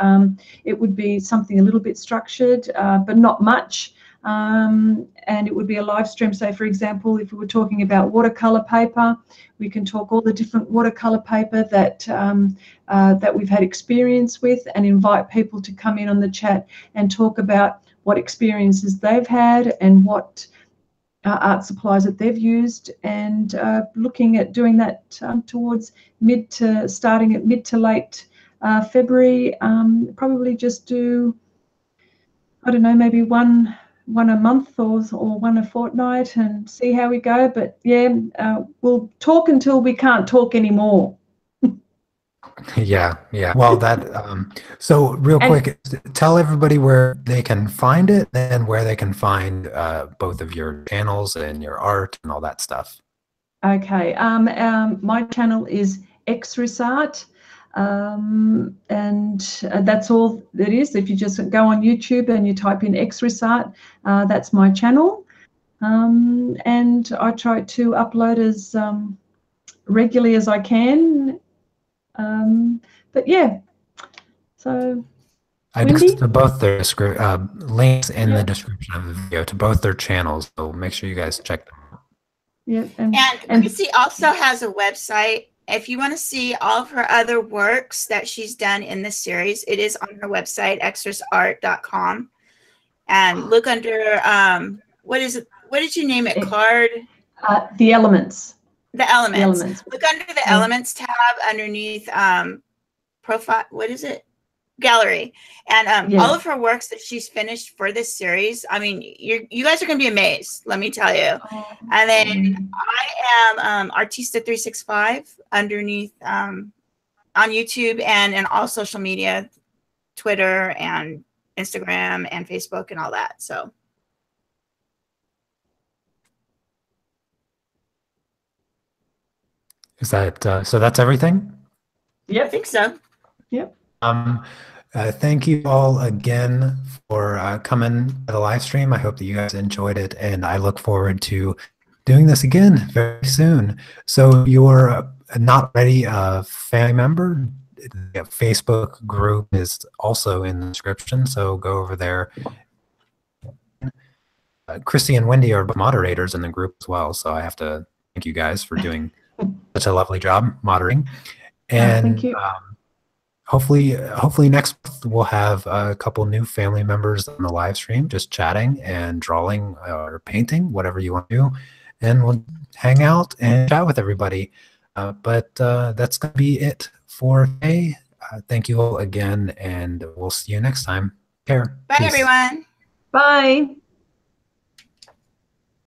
it would be something a little bit structured, but not much. And it would be a live stream. So for example, if we were talking about watercolor paper, we can talk all the different watercolor paper that that we've had experience with, and invite people to come in on the chat and talk about what experiences they've had and what art supplies that they've used, and looking at doing that towards starting at mid to late February. Probably just do, I don't know, maybe one a month or one a fortnight, and see how we go. But yeah, we'll talk until we can't talk anymore. Yeah. Well, so real quick, tell everybody where they can find it and where they can find both of your channels and your art and all that stuff. Okay. My channel is xrisart, and that's all it is. If you just go on YouTube and you type in xrisart, that's my channel. And I try to upload as regularly as I can. But yeah, so I Wendy? to both their links in the description of the video to both their channels, so make sure you guys check them out. Yeah, and Chrissy also has a website. If you want to see all of her other works that she's done in this series, it is on her website, xrisart.com. And look under what did you name it? Card? The Elements. The Elements. The Elements. Look under the Elements tab underneath profile. What is it? Gallery. And all of her works that she's finished for this series, I mean, you guys are going to be amazed, let me tell you. And then I am Artista365 underneath on YouTube and in all social media, Twitter and Instagram and Facebook and all that. So is that so that's everything? Yeah, I think so. Yep. Thank you all again for coming to the live stream. I hope that you guys enjoyed it, and I look forward to doing this again very soon. So you're not already a family member, the Facebook group is also in the description, so go over there. Christy and Wendy are moderators in the group as well, so I have to thank you guys for doing such a lovely job moderating. And thank you. Hopefully next month we'll have a couple new family members on the live stream, just chatting and drawing or painting, whatever you want to do, and we'll hang out and chat with everybody. But that's going to be it for today. Thank you all again, and we'll see you next time. Take care. Bye, Peace. everyone. Bye.